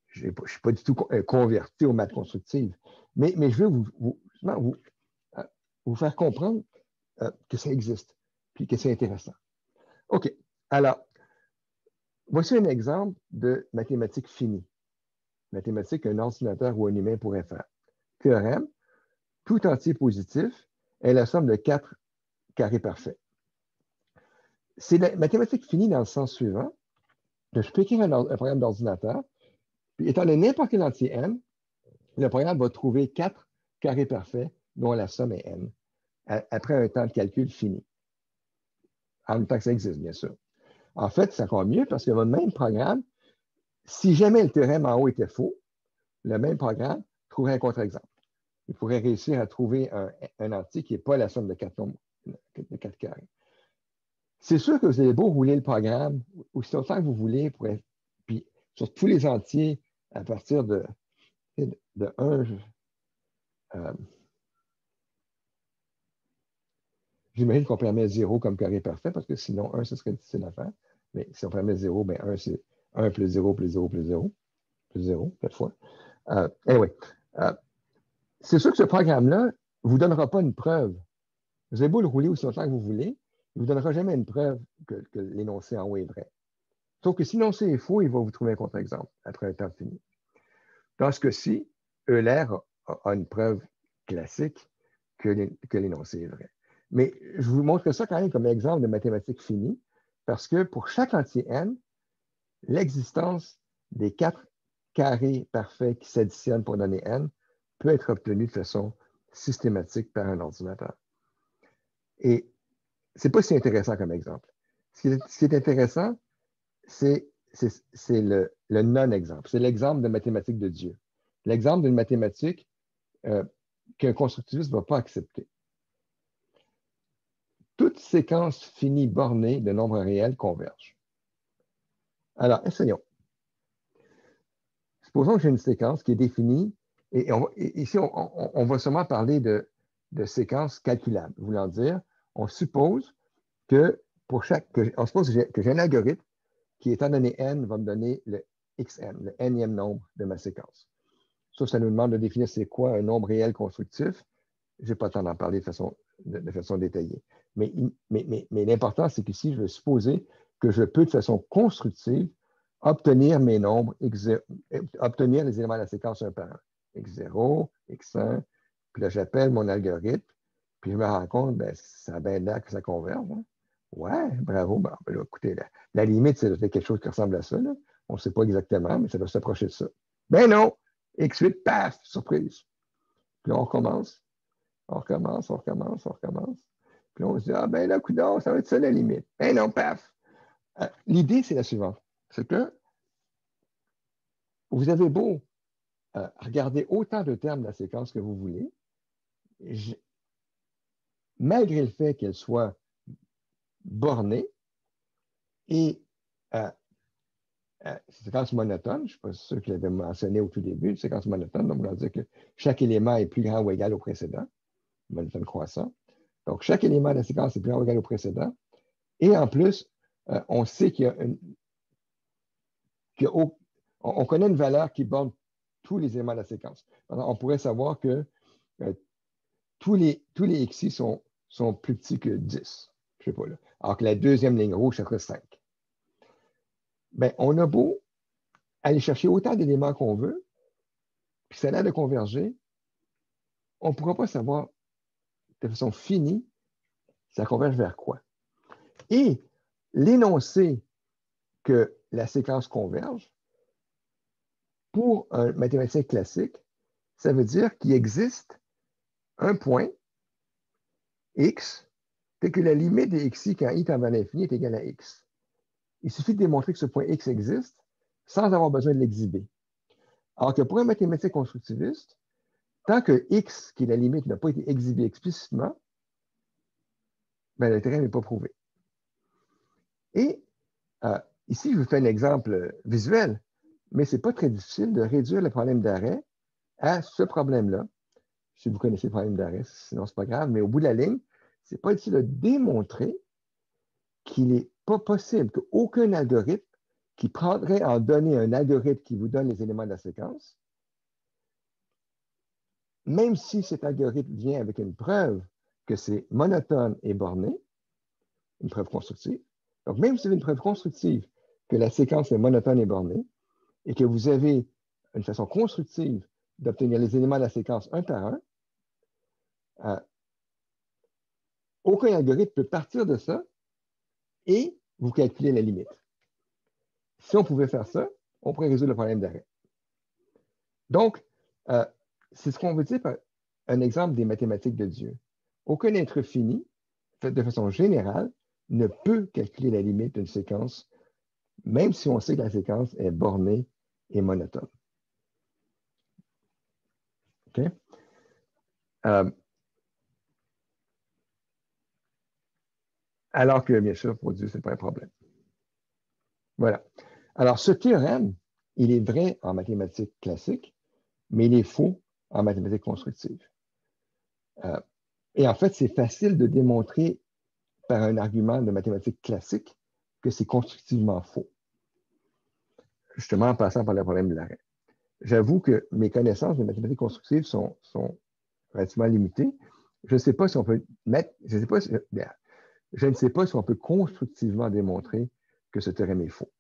Je ne suis pas du tout converti aux maths constructives. Mais je veux vous faire comprendre que ça existe, puis que c'est intéressant. OK. Alors, voici un exemple de mathématiques finies. Mathématiques qu'un ordinateur ou un humain pourrait faire. Théorème, tout entier positif est la somme de 4 carrés parfaits. C'est la mathématique finie dans le sens suivant, que je peux écrire un programme d'ordinateur, puis étant donné n'importe quel entier n, le programme va trouver 4 carrés parfaits dont la somme est n, après un temps de calcul fini. En même temps que ça existe, bien sûr. En fait, c'est encore mieux parce que votre même programme, si jamais le théorème en haut était faux, le même programme trouverait un contre-exemple. Il pourrait réussir à trouver un entier qui n'est pas la somme de 4 carrés. C'est sûr que vous allez beau rouler le programme aussi longtemps que vous voulez, puis sur tous les entiers à partir de 1, j'imagine qu'on permet 0 comme carré parfait, parce que sinon 1, ce serait difficile à faire. Mais si on permet 0, bien 1, c'est 1 plus 0 plus 0 plus 0, plus 0, quelquefois. Anyway, c'est sûr que ce programme-là ne vous donnera pas une preuve. Vous avez beau le rouler aussi longtemps que vous voulez, il ne vous donnera jamais une preuve que l'énoncé en haut est vrai. Sauf que si l'énoncé est faux, il va vous trouver un contre-exemple après un temps fini. Dans ce cas-ci, Euler a une preuve classique que l'énoncé est vrai. Mais je vous montre ça quand même comme exemple de mathématiques finies, parce que pour chaque entier n, l'existence des 4 carrés parfaits qui s'additionnent pour donner n peut être obtenue de façon systématique par un ordinateur. Et ce n'est pas si intéressant comme exemple. Ce qui est intéressant, c'est le non-exemple. C'est l'exemple de mathématiques de Dieu. L'exemple d'une mathématique qu'un constructiviste ne va pas accepter. Toute séquence finie bornée de nombres réels converge. Alors, essayons. Supposons que j'ai une séquence qui est définie, et ici, on va seulement parler de séquences calculables. Voulant dire, on suppose que on suppose que j'ai un algorithme qui, étant donné n, va me donner le xn, le nème nombre de ma séquence. Ça nous demande de définir c'est quoi un nombre réel constructif. Je n'ai pas le temps d'en parler de façon détaillée. Mais l'important, c'est qu'ici, je vais supposer que je peux, de façon constructive, obtenir mes nombres, obtenir les éléments de la séquence un par un. X0, X1, puis là, j'appelle mon algorithme, puis je me rends compte, ben, ça a bien l'air que ça converge. Hein? Ouais, bravo. Ben, là, écoutez, la limite, c'est quelque chose qui ressemble à ça. Là. On ne sait pas exactement, mais ça doit s'approcher de ça. Ben non! X8, paf! Surprise! Puis là, on recommence. On recommence. Puis là, on se dit, ah ben là, coudonc, ça va être ça la limite. Ben non, paf! L'idée, c'est la suivante. C'est que vous avez beau regarder autant de termes de la séquence que vous voulez, malgré le fait qu'elle soit bornée et séquence monotone, je ne suis pas sûr que je l'avais mentionné au tout début, séquence monotone, donc on va dire que chaque élément est plus grand ou égal au précédent, monotone croissant. Donc, chaque élément de la séquence est plus grand ou égal au précédent. Et en plus, on sait on connaît une valeur qui borne tous les éléments de la séquence. Alors, on pourrait savoir que tous les xi sont plus petits que 10. Je ne sais pas là. Alors que la deuxième ligne rouge, ça serait 5. Ben, on a beau aller chercher autant d'éléments qu'on veut, puis ça a l'air de converger, on ne pourra pas savoir de façon finie ça converge vers quoi. Et l'énoncé que la séquence converge, pour un mathématicien classique, ça veut dire qu'il existe un point x, c'est que la limite des xi quand i tend vers l'infini est égale à x. Il suffit de démontrer que ce point x existe sans avoir besoin de l'exhiber. Alors que pour un mathématicien constructiviste, tant que x, qui est la limite, n'a pas été exhibé explicitement, ben, le théorème n'est pas prouvé. Et ici, je vous fais un exemple visuel, mais ce n'est pas très difficile de réduire le problème d'arrêt à ce problème-là. Si vous connaissez le problème d'arrêt, sinon ce n'est pas grave, mais au bout de la ligne, ce n'est pas difficile de démontrer qu'il n'est pas possible qu'aucun algorithme qui prendrait en donner un algorithme qui vous donne les éléments de la séquence, même si cet algorithme vient avec une preuve que c'est monotone et borné, une preuve constructive, donc même si vous avez une preuve constructive que la séquence est monotone et bornée, et que vous avez une façon constructive d'obtenir les éléments de la séquence un par un, aucun algorithme peut partir de ça et vous calculer la limite. Si on pouvait faire ça, on pourrait résoudre le problème d'arrêt. Donc, c'est ce qu'on veut dire par un exemple des mathématiques de Dieu. Aucun être fini, fait de façon générale, ne peut calculer la limite d'une séquence, même si on sait que la séquence est bornée et monotone. OK? Alors que, bien sûr, pour Dieu, ce n'est pas un problème. Voilà. Alors, ce théorème, il est vrai en mathématiques classiques, mais il est faux en mathématiques constructives. Et en fait, c'est facile de démontrer par un argument de mathématiques classiques que c'est constructivement faux. Justement, en passant par le problème de l'arrêt. J'avoue que mes connaissances de mathématiques constructives sont relativement limitées. Je ne sais pas si on peut mettre, je ne sais pas si on peut constructivement démontrer que ce théorème est faux.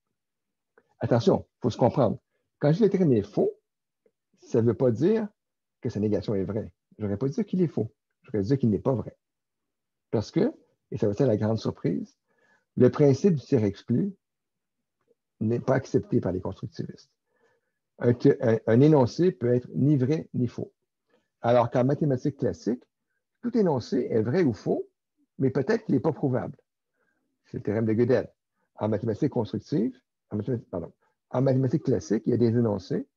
Attention, il faut se comprendre. Quand je dis que le théorème est faux, ça ne veut pas dire que sa négation est vraie. Je n'aurais pas dit qu'il est faux. Je voudrais dire qu'il n'est pas vrai. Parce que, et ça va être la grande surprise, le principe du tiers exclu n'est pas accepté par les constructivistes. Un énoncé peut être ni vrai ni faux. Alors qu'en mathématiques classiques, tout énoncé est vrai ou faux, mais peut-être qu'il n'est pas prouvable. C'est le théorème de Gödel. En mathématiques constructives, en mathématiques classiques, il y a des énoncés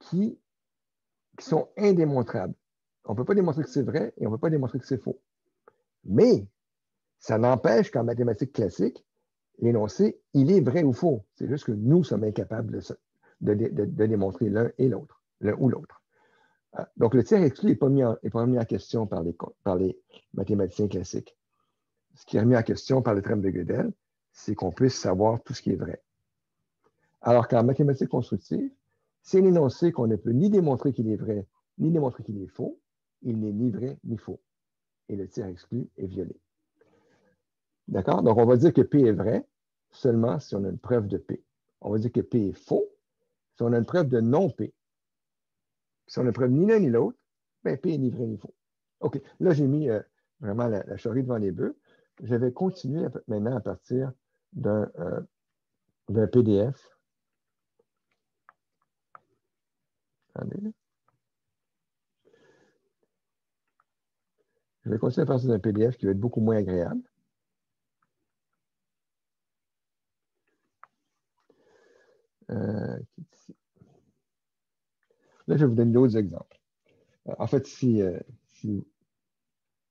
qui sont indémontrables. On ne peut pas démontrer que c'est vrai et on ne peut pas démontrer que c'est faux. Mais ça n'empêche qu'en mathématiques classiques, l'énoncé, il est vrai ou faux. C'est juste que nous sommes incapables de démontrer l'un et l'autre, l'un ou l'autre. Donc, le tiers exclu n'est pas mis en question par les mathématiciens classiques. Ce qui est remis en question par le théorème de Gödel, c'est qu'on puisse savoir tout ce qui est vrai. Alors qu'en mathématiques constructives, c'est un énoncé qu'on ne peut ni démontrer qu'il est vrai, ni démontrer qu'il est faux. Il n'est ni vrai ni faux. Et le tiers exclu est violé. D'accord? Donc, on va dire que P est vrai seulement si on a une preuve de P. On va dire que P est faux si on a une preuve de non-P. Si on a une preuve ni l'un ni l'autre, ben P est ni vrai ni faux. OK. Là, j'ai mis vraiment la charrue devant les bœufs. Je vais continuer maintenant à partir d'un PDF. Attendez. Je vais continuer à partir d'un PDF qui va être beaucoup moins agréable. Là, je vais vous donner d'autres exemples. En fait, si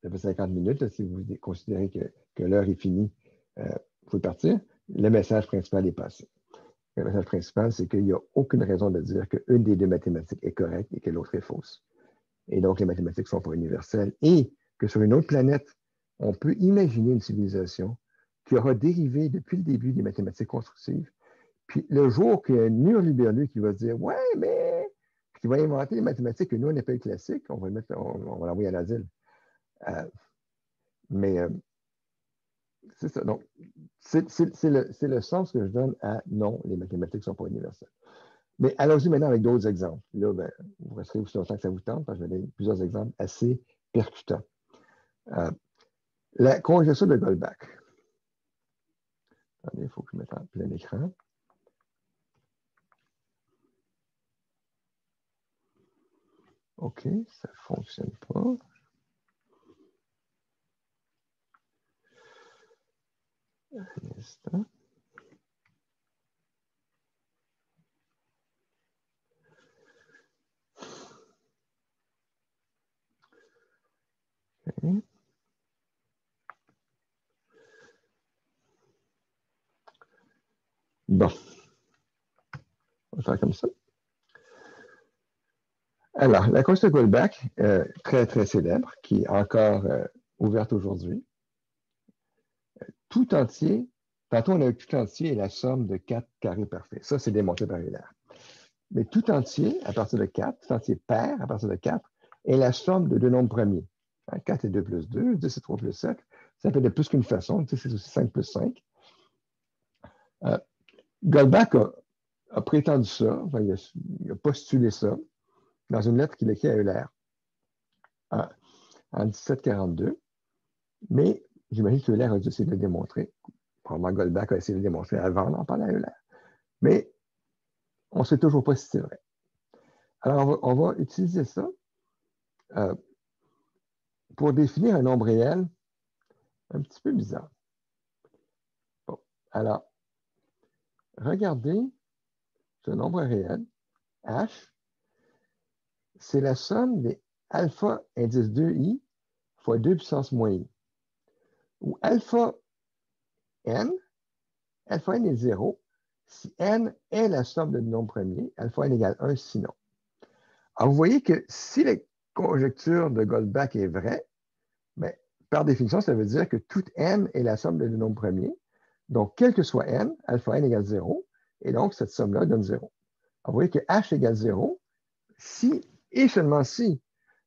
ça fait 50 minutes, là, si vous considérez que l'heure est finie, il faut partir. Le message principal est passé. Le message principal, c'est qu'il n'y a aucune raison de dire qu'une des deux mathématiques est correcte et que l'autre est fausse. Et donc, les mathématiques ne sont pas universelles. Et que sur une autre planète, on peut imaginer une civilisation qui aura dérivé depuis le début des mathématiques constructives. Puis le jour qu'il y a un hurluberlu qui va dire « Ouais, mais... » qui va inventer les mathématiques que nous, on appelle classiques, on va l'envoyer à l'asile. Mais c'est ça. Donc, c'est le sens que je donne à non, les mathématiques ne sont pas universelles. Mais allons-y maintenant avec d'autres exemples. Là, ben, vous resterez aussi longtemps que ça vous tente, parce que je vais donner plusieurs exemples assez percutants. La conjecture de Goldbach. Attendez, il faut que je mette en plein écran. OK, ça ne fonctionne pas. Un instant. Okay. Bon. On va faire comme ça. Alors, la conjecture de Goldbach, très, très célèbre, qui est encore ouverte aujourd'hui. Tout entier, tantôt on a eu tout entier est la somme de 4 carrés parfaits. Ça, c'est démontré par Euler. Mais tout entier, à partir de 4, tout entier pair, à partir de 4, est la somme de deux nombres premiers. 4 et 2 plus 2, 10 et 3 plus 7. Ça peut être de plus qu'une façon. 10 c'est aussi 5 plus 5. Goldbach a prétendu ça, enfin, il a postulé ça dans une lettre qu'il écrit à Euler en 1742. Mais j'imagine que Euler a dû essayer de le démontrer. Probablement Goldbach a essayé de le démontrer avant d'en parler à Euler. Mais on ne sait toujours pas si c'est vrai. Alors, on va utiliser ça pour définir un nombre réel un petit peu bizarre. Bon, alors, regardez ce nombre réel, H, c'est la somme des alpha indice 2i fois 2 puissance moins i. Où alpha n est 0 si n est la somme de nombres premiers, alpha n égale 1 sinon. Alors, vous voyez que si la conjecture de Goldbach est vraie, bien, par définition, ça veut dire que tout n est la somme de deux nombres premiers. Donc, quel que soit n, alpha n égale 0, et donc cette somme-là donne 0. Alors, vous voyez que h égale 0 si et seulement si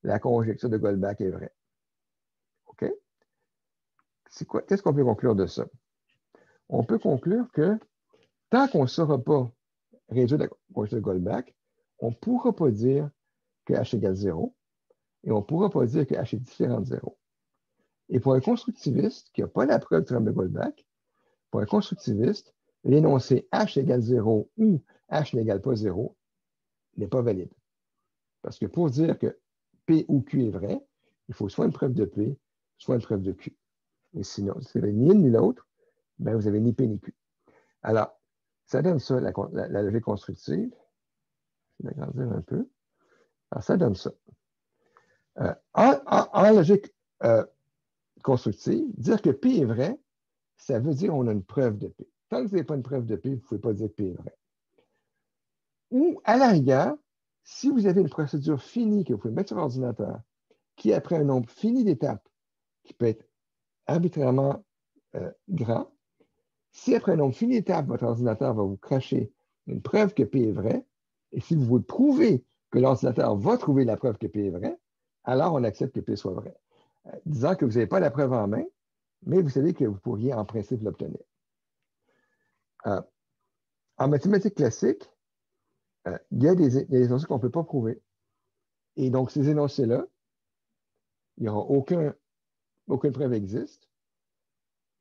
la conjecture de Goldbach est vraie. OK? Qu'est-ce qu'on peut conclure de ça? On peut conclure que tant qu'on ne saura pas résoudre la conjecture de Goldbach, on ne pourra pas dire que h égale 0 et on ne pourra pas dire que h est différent de 0. Et pour un constructiviste qui n'a pas la preuve du théorème de Goldbach, pour un constructiviste, l'énoncé H égale 0 ou H n'égale pas 0 n'est pas valide. Parce que pour dire que P ou Q est vrai, il faut soit une preuve de P, soit une preuve de Q. Et sinon, si vous n'avez ni l'une ni l'autre, ben vous n'avez ni P ni Q. Alors, ça donne ça, la logique constructive. Je vais l'agrandir un peu. Alors, ça donne ça. En logique constructive, dire que P est vrai, ça veut dire qu'on a une preuve de P. Tant que vous n'avez pas une preuve de P, vous ne pouvez pas dire que P est vrai. Ou, à la rigueur, si vous avez une procédure finie que vous pouvez mettre sur l'ordinateur, qui, après un nombre fini d'étapes, qui peut être arbitrairement grand, si après un nombre fini d'étapes, votre ordinateur va vous cracher une preuve que P est vrai, et si vous voulez prouver que l'ordinateur va trouver la preuve que P est vrai, alors on accepte que P soit vrai. Disant que vous n'avez pas la preuve en main, mais vous savez que vous pourriez en principe l'obtenir. En mathématiques classiques, il y a des énoncés qu'on ne peut pas prouver. Et donc, ces énoncés-là, il n'y aura aucune preuve existe.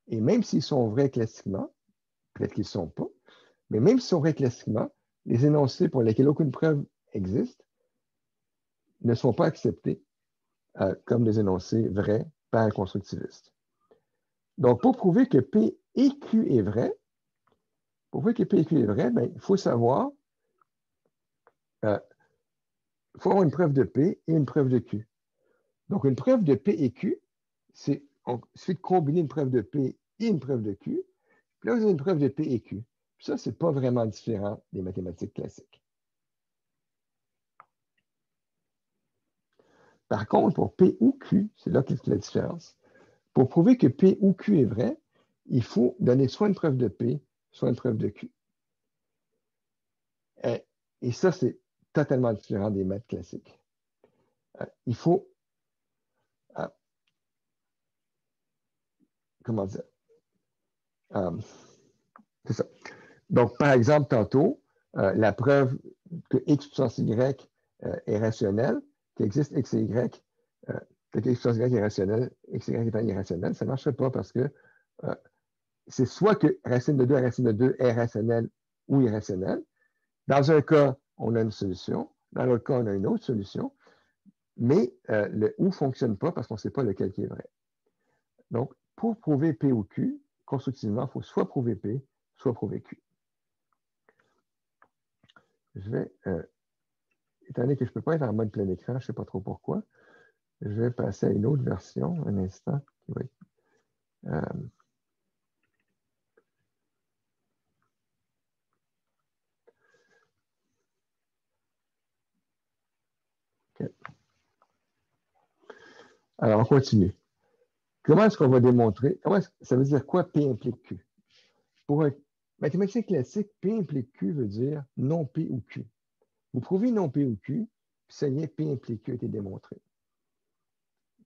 Et même s'ils sont vrais classiquement, peut-être qu'ils ne sont pas, mais même s'ils sont vrais classiquement, les énoncés pour lesquels aucune preuve existe ne sont pas acceptés comme des énoncés vrais par un constructiviste. Donc, pour prouver que P et Q est vrai, ben, il faut savoir, il faut avoir une preuve de P et une preuve de Q. Donc, une preuve de P et Q, il suffit de combiner une preuve de P et une preuve de Q. Puis là, vous avez une preuve de P et Q. Puis ça, ce n'est pas vraiment différent des mathématiques classiques. Par contre, pour P ou Q, c'est là qu'est la différence. Pour prouver que P ou Q est vrai, il faut donner soit une preuve de P, soit une preuve de Q. Et ça, c'est totalement différent des maths classiques. Il faut... comment dire? C'est ça. Donc, par exemple, tantôt, la preuve que x puissance y est rationnel, qu'il existe x et y, que x puissance y est rationnel, x et y est irrationnel, ça ne marcherait pas parce que c'est soit que racine de 2 à racine de 2 est rationnel ou irrationnel. Dans un cas, on a une solution. Dans l'autre cas, on a une autre solution. Mais le ou ne fonctionne pas parce qu'on ne sait pas lequel qui est vrai. Donc, pour prouver P ou Q, constructivement, il faut soit prouver P, soit prouver Q. Je vais, étant donné que je ne peux pas être en mode plein écran, je ne sais pas trop pourquoi, je vais passer à une autre version, un instant, qui va être... OK. Alors, on continue. Comment est-ce qu'on va démontrer? Ça veut dire quoi P implique Q? Pour un mathématicien classique, P implique Q veut dire non P ou Q. Vous prouvez non P ou Q, puis ça y est, P implique Q a été démontré.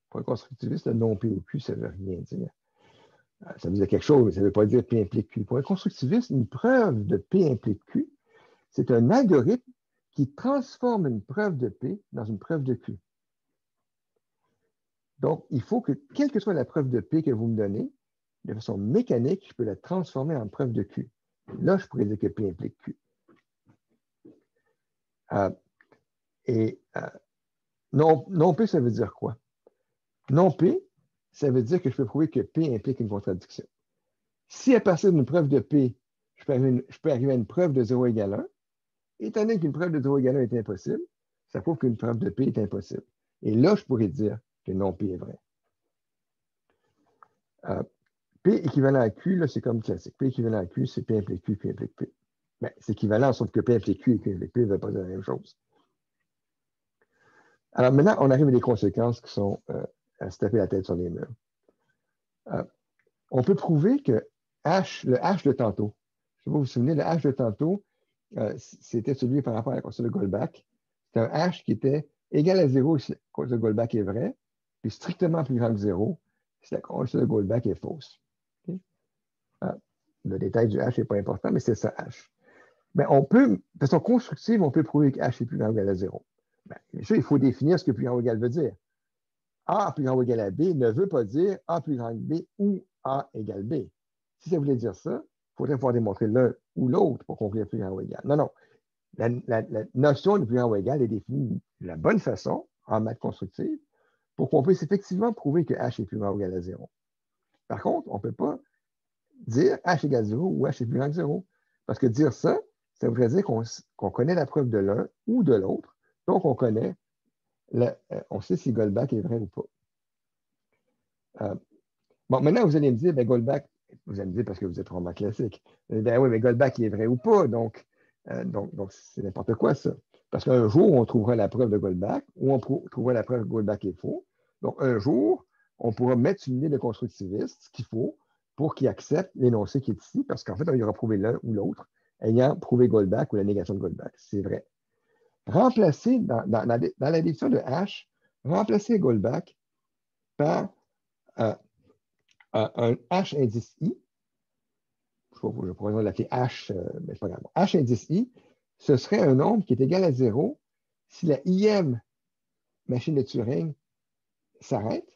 Pour un constructiviste, le non P ou Q, ça ne veut rien dire. Ça veut dire quelque chose, mais ça ne veut pas dire P implique Q. Pour un constructiviste, une preuve de P implique Q, c'est un algorithme qui transforme une preuve de P dans une preuve de Q. Donc, il faut que, quelle que soit la preuve de P que vous me donnez, de façon mécanique, je peux la transformer en preuve de Q. Là, je pourrais dire que P implique Q. Non P, ça veut dire quoi? Non P, ça veut dire que je peux prouver que P implique une contradiction. Si à partir d'une preuve de P, je peux arriver à une preuve de 0 égale 1, étant donné qu'une preuve de 0 égale 1 est impossible, ça prouve qu'une preuve de P est impossible. Et là, je pourrais dire que non P est vrai. P équivalent à Q, là, c'est comme classique. P équivalent à Q, c'est P implique Q, Q implique P. Ben, c'est équivalent, sauf que P implique Q et Q implique P ne veut pas dire la même chose. Alors maintenant, on arrive à des conséquences qui sont à se taper la tête sur les murs. On peut prouver que le H de tantôt, je ne sais pas si vous vous souvenez, le H de tantôt, c'était celui par rapport à la constante de Goldbach. C'était un H qui était égal à 0 si la constante de Goldbach est vraie, puis strictement plus grand que 0 si la constante de Goldbach est fausse. Okay? Le détail du H n'est pas important, mais c'est ça H. Mais on peut, de façon constructive, on peut prouver que H est plus grand ou égal à 0. Ben, il faut définir ce que plus grand ou égal veut dire. A plus grand ou égal à B ne veut pas dire A plus grand que B ou A égale B. Si ça voulait dire ça, il faudrait pouvoir démontrer l'un ou l'autre pour conclure plus grand ou égal. Non, non. La notion de plus grand ou égal est définie de la bonne façon en maths constructive pour qu'on puisse effectivement prouver que H est plus grand ou égal à 0. Par contre, on ne peut pas dire H égale 0 ou H est plus grand que 0. Parce que dire ça, ça voudrait dire qu'on connaît la preuve de l'un ou de l'autre. Donc, on sait si Goldbach est vrai ou pas. Bon, maintenant, vous allez me dire, ben, Goldbach, vous allez me dire parce que vous êtes roman classique. Ben oui, mais Goldbach, il est vrai ou pas? Donc c'est n'importe quoi, ça. Parce qu'un jour, on trouvera la preuve de Goldbach ou on trouvera la preuve que Goldbach est faux. Donc, un jour, on pourra mettre une idée de constructiviste, ce qu'il faut, pour qu'il accepte l'énoncé qui est ici, parce qu'en fait, on y aura prouvé l'un ou l'autre, ayant prouvé Goldbach ou la négation de Goldbach. C'est vrai. Remplacer, dans la définition de H, remplacer Goldbach par un H indice I, je pourrais l'appeler H, mais c'est pas grave. H indice I, ce serait un nombre qui est égal à 0 si la ième machine de Turing s'arrête,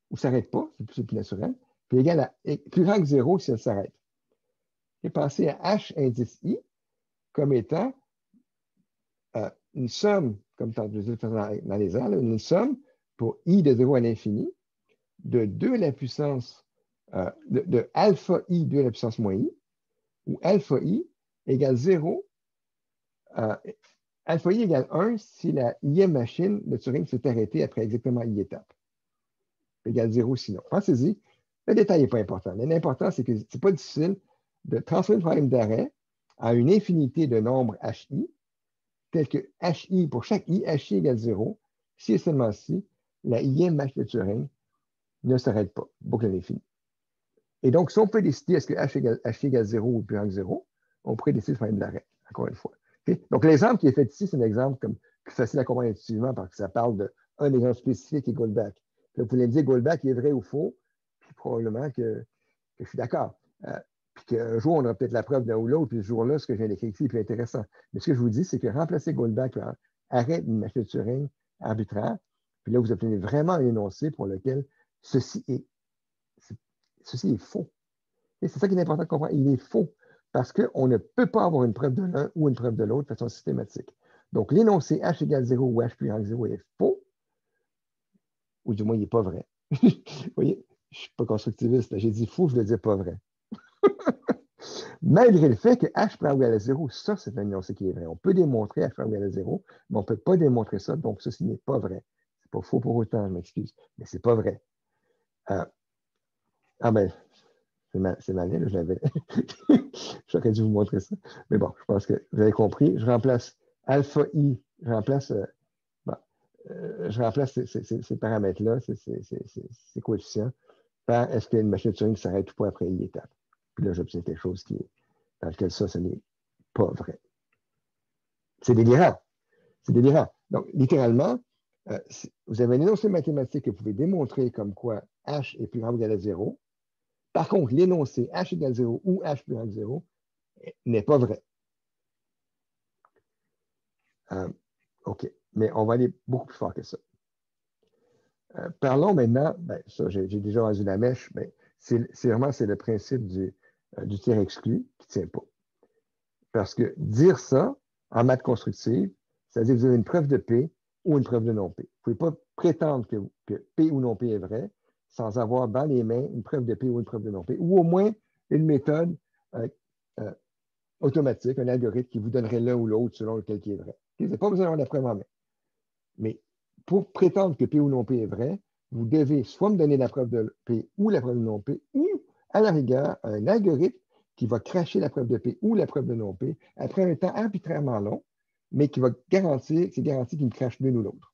ou ne s'arrête pas, c'est plus naturel, puis égal à plus grand que 0 si elle s'arrête. Et pensez à H indice I comme étant une somme, comme je disais dans les airs, une somme pour I de 0 à l'infini de 2 à la puissance, de alpha I 2 à la puissance moins I, où alpha I égale 0, alpha I égale 1 si la ième machine de Turing s'est arrêtée après exactement I étapes. Égale 0 sinon. Pensez-y, le détail n'est pas important. L'important, c'est que ce n'est pas difficile de transformer le problème d'arrêt à une infinité de nombres HI, tel que HI, pour chaque I, HI égale 0, si et seulement si la ième machine de Turing ne s'arrête pas, boucle à l'infini. Et donc, si on peut décider est-ce que H égale 0 ou plus grand que 0, on pourrait décider de faire de l'arrêt, encore une fois. Okay? Donc, l'exemple qui est fait ici, c'est un exemple comme plus facile à comprendre intuitivement parce que ça parle d'un exemple spécifique qui est Goldbach. Là, vous pouvez me dire Goldbach est vrai ou faux, puis probablement que je suis d'accord. Puis qu'un jour, on aura peut-être la preuve d'un ou l'autre, puis ce jour-là, ce que je viens d'écrire ici est plus intéressant. Mais ce que je vous dis, c'est que remplacer Goldbach par arrêt d'une machine de Turing arbitraire, puis là, vous obtenez vraiment un énoncé pour lequel ceci est faux. Et c'est ça qui est important de comprendre. Il est faux parce qu'on ne peut pas avoir une preuve de l'un ou une preuve de l'autre de façon systématique. Donc, l'énoncé H égale 0 ou H plus grand que 0 est faux, ou du moins, il n'est pas vrai. Vous voyez, je ne suis pas constructiviste. J'ai dit faux, je le dis pas vrai. Malgré le fait que H plus grand ou égal à 0, ça, c'est un énoncé qui est vrai. On peut démontrer H plus grand ou égal à 0, mais on ne peut pas démontrer ça, donc ceci n'est pas vrai. Ce n'est pas faux pour autant, je m'excuse, mais ce n'est pas vrai. C'est malin, là, j'aurais dû vous montrer ça. Mais bon, je pense que vous avez compris. Je remplace alpha I, je remplace ces paramètres-là, ces coefficients, par est-ce qu'une machine de Turing s'arrête ou pas après I étape. Puis là, j'obtiens quelque chose dans lequel ça, ce n'est pas vrai. C'est délirant. C'est délirant. Donc, littéralement, vous avez un énoncé mathématique que vous pouvez démontrer comme quoi H est plus grand ou égal à 0. Par contre, l'énoncé H égale 0 ou H plus grand que 0 n'est pas vrai. OK. Mais on va aller beaucoup plus fort que ça. Parlons maintenant, ça, j'ai déjà rendu la mèche, mais c'est le principe du tiers exclu qui ne tient pas. Parce que dire ça en maths constructive, c'est-à-dire que vous avez une preuve de P ou une preuve de non-P. Vous ne pouvez pas prétendre que P ou non-P est vrai sans avoir dans les mains une preuve de P ou une preuve de non-P, ou au moins une méthode automatique, un algorithme qui vous donnerait l'un ou l'autre selon lequel qui est vrai. Vous n'avez pas besoin d'avoir la preuve en main. Mais pour prétendre que P ou non-P est vrai, vous devez soit me donner la preuve de P ou la preuve de non-P, ou à la rigueur, un algorithme qui va cracher la preuve de P ou la preuve de non-P après un temps arbitrairement long, mais qui va garantir qu'il ne crache l'une ou l'autre.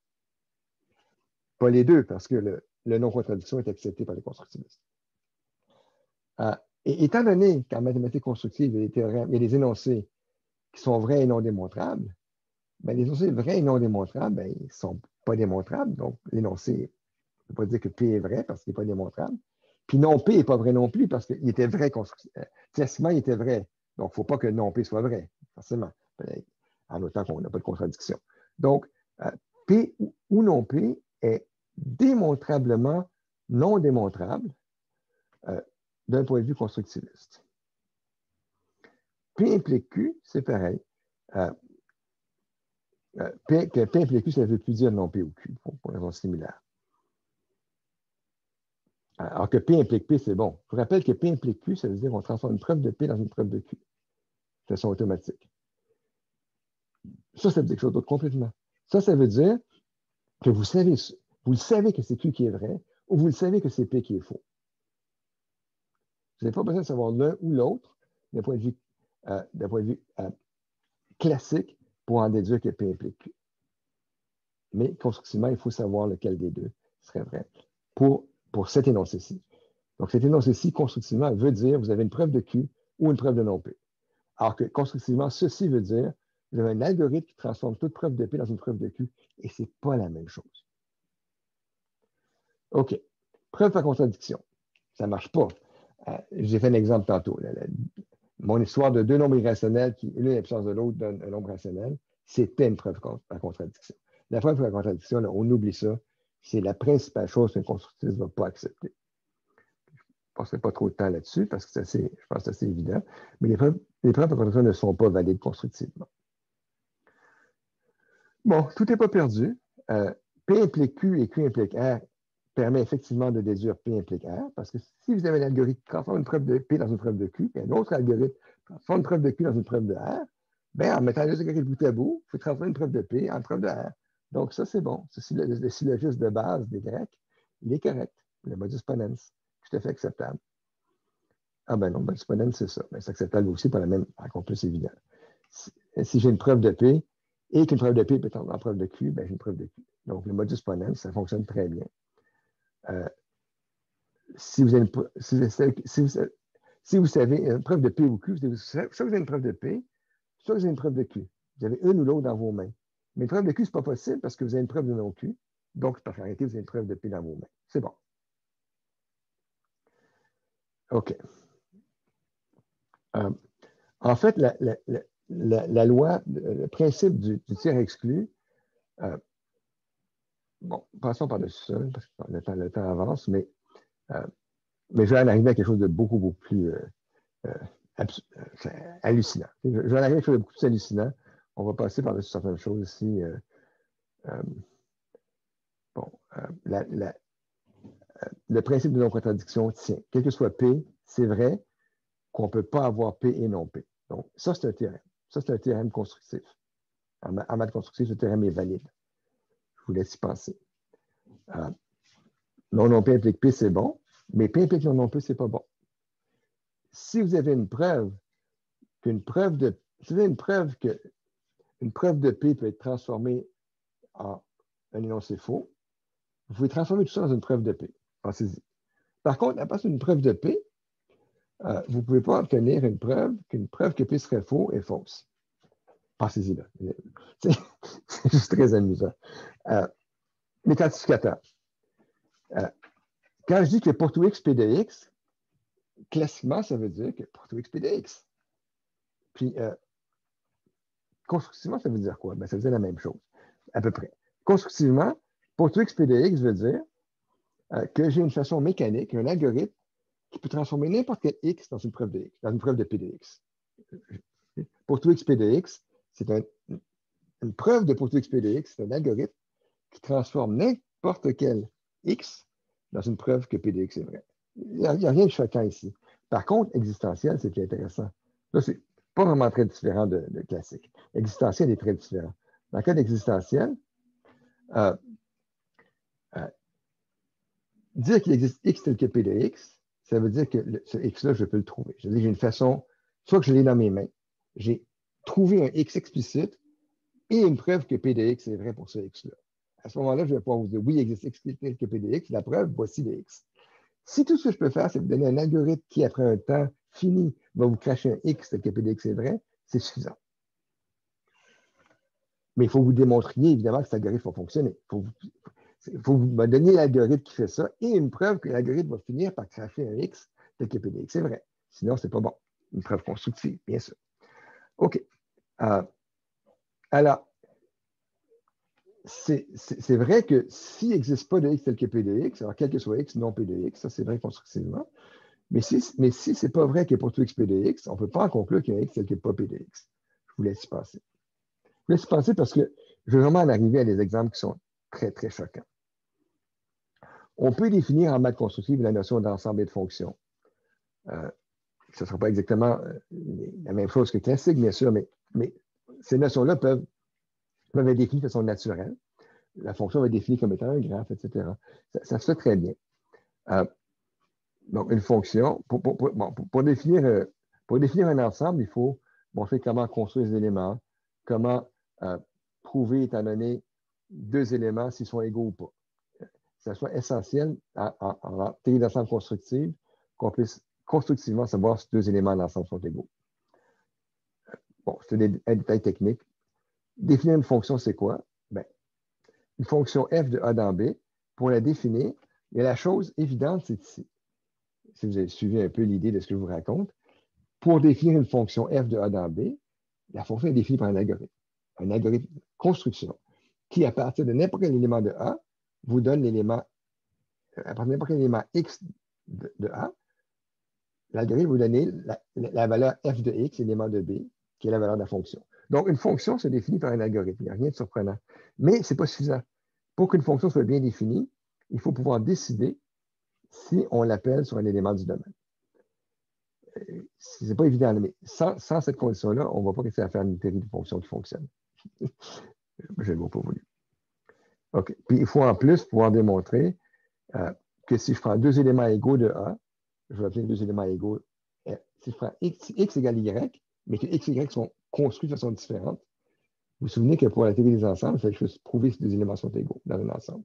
Pas les deux, parce que le non-contradiction est accepté par les constructivistes. Et étant donné qu'en mathématiques constructives, il y a des énoncés qui sont vrais et non démontrables, les énoncés vrais et non démontrables, ils ne sont pas démontrables. Donc, l'énoncé, on ne peut pas dire que P est vrai parce qu'il n'est pas démontrable. Puis non-P n'est pas vrai non plus parce qu'il était vrai classiquement, il était vrai. Donc, il ne faut pas que non-P soit vrai, forcément, en autant qu'on n'a pas de contradiction. Donc, P ou non-P est démontrablement non démontrable d'un point de vue constructiviste. P implique Q, c'est pareil. Que P implique Q, ça ne veut plus dire non P ou Q, pour raison similaire. Alors que P implique P, c'est bon. Je vous rappelle que P implique Q, ça veut dire qu'on transforme une preuve de P dans une preuve de Q, de façon automatique. Ça veut dire quelque chose d'autre complètement. Ça veut dire que vous le savez que c'est Q qui est vrai, ou vous le savez que c'est P qui est faux. Vous n'avez pas besoin de savoir l'un ou l'autre d'un point de vue classique pour en déduire que P implique Q. Mais constructivement, il faut savoir lequel des deux serait vrai pour cet énoncé-ci. Donc, cet énoncé-ci, constructivement, veut dire vous avez une preuve de Q ou une preuve de non-P. Alors que constructivement, ceci veut dire vous avez un algorithme qui transforme toute preuve de P dans une preuve de Q, et ce n'est pas la même chose. OK. Preuve par contradiction. Ça ne marche pas. J'ai fait un exemple tantôt. Mon histoire de deux nombres irrationnels qui, l'une l'absence de l'autre, donne un nombre rationnel, c'était une preuve par contradiction. La preuve par contradiction, là, on oublie ça. C'est la principale chose qu'un constructiviste ne va pas accepter. Je ne passerai pas trop de temps là-dessus parce que je pense que c'est assez évident. Mais les preuves par contradiction ne sont pas valides constructivement. Bon, tout n'est pas perdu. P implique Q et Q implique R permet effectivement de déduire P implique R, parce que si vous avez un algorithme qui transforme une preuve de P dans une preuve de Q, et un autre algorithme qui transforme une preuve de Q dans une preuve de R, bien, en mettant les deux algorithmes bout à bout, vous pouvez transformer une preuve de P en une preuve de R. Donc, ça, c'est bon. Le syllogisme de base des Grecs, il est correct. Le modus ponens, tout à fait acceptable. Ah ben non, modus ponens, c'est ça. Mais c'est acceptable aussi par la même, encore plus évident. Si j'ai une preuve de P et qu'une preuve de P peut être en preuve de Q, ben j'ai une preuve de Q. Donc, le modus ponens, ça fonctionne très bien. Si vous savez une preuve de P ou Q, soit vous avez une preuve de P, soit vous avez une preuve de Q. Vous avez une ou l'autre dans vos mains. Mais une preuve de Q, ce n'est pas possible parce que vous avez une preuve de non-Q. Donc, par réalité, vous avez une preuve de P dans vos mains. C'est bon. OK. En fait, la loi, le principe du tiers exclu, bon, passons par-dessus ça, parce que le temps avance, mais je vais en arriver à quelque chose de beaucoup plus hallucinant. Je vais en arriver à quelque chose de beaucoup plus hallucinant. On va passer par-dessus certaines choses ici. Le principe de non-contradiction tient. Quel que soit P, c'est vrai qu'on ne peut pas avoir P et non P. Donc, ça, c'est un théorème. Ça, c'est un théorème constructif. En maths constructif, ce théorème est valide. Je vous laisse y penser. Non P implique P, c'est bon, mais P implique non P, c'est pas bon. Si vous avez une preuve que une preuve de P peut être transformée en un énoncé faux, vous pouvez transformer tout ça dans une preuve de P. Pensez-y. Par contre, à partir d'une preuve de P, vous ne pouvez pas obtenir qu'une preuve que P serait faux est fausse. Pensez-y là. C'est juste très amusant. Les quantificateurs. Quand je dis que pour tout x, P de x, classiquement, ça veut dire que pour tout x, P de x. Puis, constructivement, ça veut dire quoi? Ben, ça veut dire la même chose, à peu près. Constructivement, pour tout x, P de x veut dire que j'ai une façon mécanique, un algorithme qui peut transformer n'importe quel x dans une preuve de x, dans une preuve de P de x. Pour tout x, P de x, c'est une preuve de pour tout x, P de x, c'est un algorithme qui transforme n'importe quel x dans une preuve que P de x est vrai. Il n'y a rien de choquant ici. Par contre, existentiel, c'est qui est intéressant. Là, c'est pas vraiment très différent de classique. Existentiel est très différent. Dans le cas d'existentiel, dire qu'il existe x tel que P de x, ça veut dire que ce x-là, je peux le trouver. Je veux dire, j'ai une façon, soit que je l'ai dans mes mains, j'ai trouvé un x explicite et une preuve que P de x est vrai pour ce x-là. À ce moment-là, je vais pouvoir vous dire, oui, il existe x tel que P de x, la preuve, voici les x. Si tout ce que je peux faire, c'est vous donner un algorithme qui, après un temps fini, va vous cracher un x tel que P de x est vrai, c'est suffisant. Mais il faut que vous démontriez, évidemment, que cet algorithme va fonctionner. Il faut me donner l'algorithme qui fait ça et une preuve que l'algorithme va finir par cracher un x tel que P de x est vrai. Sinon, ce n'est pas bon. Une preuve constructive, bien sûr. OK. Alors, c'est vrai que s'il n'existe pas de x tel que p de x, alors quel que soit x, non p de x, ça c'est vrai constructivement. Mais si ce n'est pas vrai que pour tout x p de x, on ne peut pas en conclure qu'il y a un x tel que pas p de x. Je vous laisse y penser. Je vous laisse y penser parce que je veux vraiment en arriver à des exemples qui sont très, très choquants. On peut définir en maths constructive la notion d'ensemble et de fonction. Ce ne sera pas exactement la même chose que classique, bien sûr, mais ces notions-là peuvent être définies de façon naturelle. La fonction va être définie comme étant un graphe, etc. Ça se fait très bien. Donc, une fonction, pour définir un ensemble, il faut montrer comment construire les éléments, comment prouver, étant donné deux éléments, s'ils sont égaux ou pas. Ça soit essentiel en théorie d'ensemble constructive qu'on puisse constructivement savoir si deux éléments d'ensemble sont égaux. Bon, c'est un détail technique. Définir une fonction, c'est quoi? Bien, une fonction f de a dans b, pour la définir, il y a la chose évidente, c'est ici. Si vous avez suivi un peu l'idée de ce que je vous raconte, pour définir une fonction f de a dans b, la fonction est définie par un algorithme construction, qui, à partir de n'importe quel élément de a, vous donne l'élément, à partir de n'importe quel élément x de a, l'algorithme va vous donner la valeur f de x, élément de b, qui est la valeur de la fonction. Donc, une fonction se définit par un algorithme. Il n'y a rien de surprenant. Mais ce n'est pas suffisant. Pour qu'une fonction soit bien définie, il faut pouvoir décider si on l'appelle sur un élément du domaine. Ce n'est pas évident, mais sans cette condition-là, on ne va pas réussir à faire une théorie de fonctions qui fonctionne. Je ne l'ai pas voulu. OK. Puis, il faut en plus pouvoir démontrer que si je prends deux éléments égaux de A, je vais obtenir deux éléments égaux. Si je prends x égale y, mais que x et y sont construits de façon différente, vous vous souvenez que pour la théorie des ensembles, il faut juste prouver si deux éléments sont égaux dans un ensemble.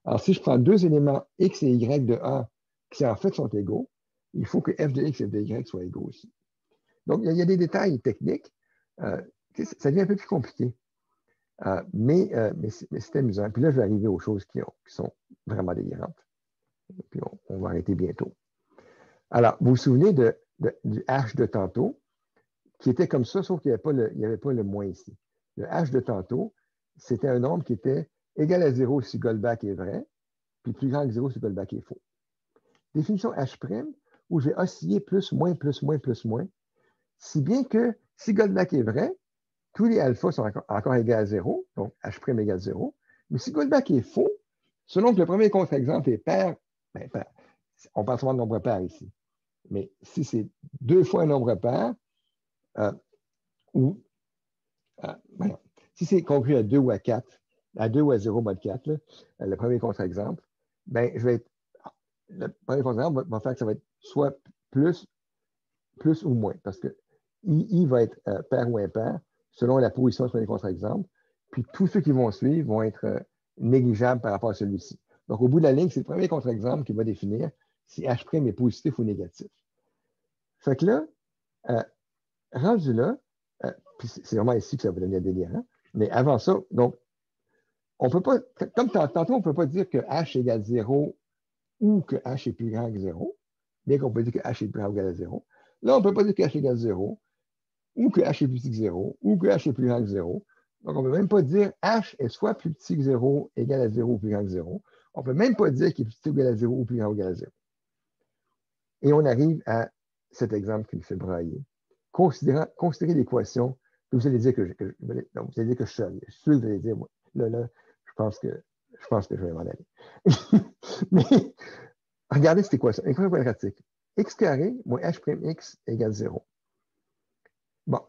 Alors, si je prends deux éléments x et y de A qui en fait sont égaux, il faut que f de x et f de y soient égaux aussi. Donc, il y a des détails techniques. Ça devient un peu plus compliqué. Mais c'est amusant. Puis là, je vais arriver aux choses qui sont vraiment délirantes. Puis on va arrêter bientôt. Alors, vous vous souvenez du h de tantôt, qui était comme ça, sauf qu'il n'y avait pas le moins ici. Le h de tantôt, c'était un nombre qui était égal à 0 si Goldbach est vrai, puis plus grand que 0 si Goldbach est faux. Définition h', où je vais osciller plus, moins, plus, moins, plus, moins, si bien que si Goldbach est vrai, tous les alphas sont encore égaux à 0, donc h' égale 0. Mais si Goldbach est faux, selon que le premier contre-exemple est pair, on parle souvent de nombre pair ici, mais si c'est deux fois un nombre pair, ou si c'est conclu à 2 ou à 4, à 2 ou à 0 mod 4, le premier contre-exemple, le premier contre-exemple va faire que ça va être soit plus ou moins, parce que I va être pair ou impair selon la position du premier contre-exemple, puis tous ceux qui vont suivre vont être négligeables par rapport à celui-ci. Donc, au bout de la ligne, c'est le premier contre-exemple qui va définir si H' est positif ou négatif. Fait que là, rendu là, puis c'est vraiment ici que ça va devenir délirant, mais avant ça, donc, on peut pas, comme tantôt, on ne peut pas dire que H égale 0 ou que H est plus grand que 0, bien qu'on peut dire que H est plus grand ou égal à 0. Là, on ne peut pas dire que H égale 0, ou que H est plus petit que 0, ou que H est plus grand que 0. Donc, on ne peut même pas dire H est soit plus petit que 0, égal à 0 ou plus grand que 0. On ne peut même pas dire qu'il est plus petit ou égal à 0 ou plus grand ou égal à 0. Et on arrive à cet exemple qui me fait brailler. Considérez l'équation que vous allez dire que je suis sûr que vous allez dire, là, je pense que je vais m'en aller. Mais regardez cette équation, équation quadratique. X carré moins H' égale 0. Bon.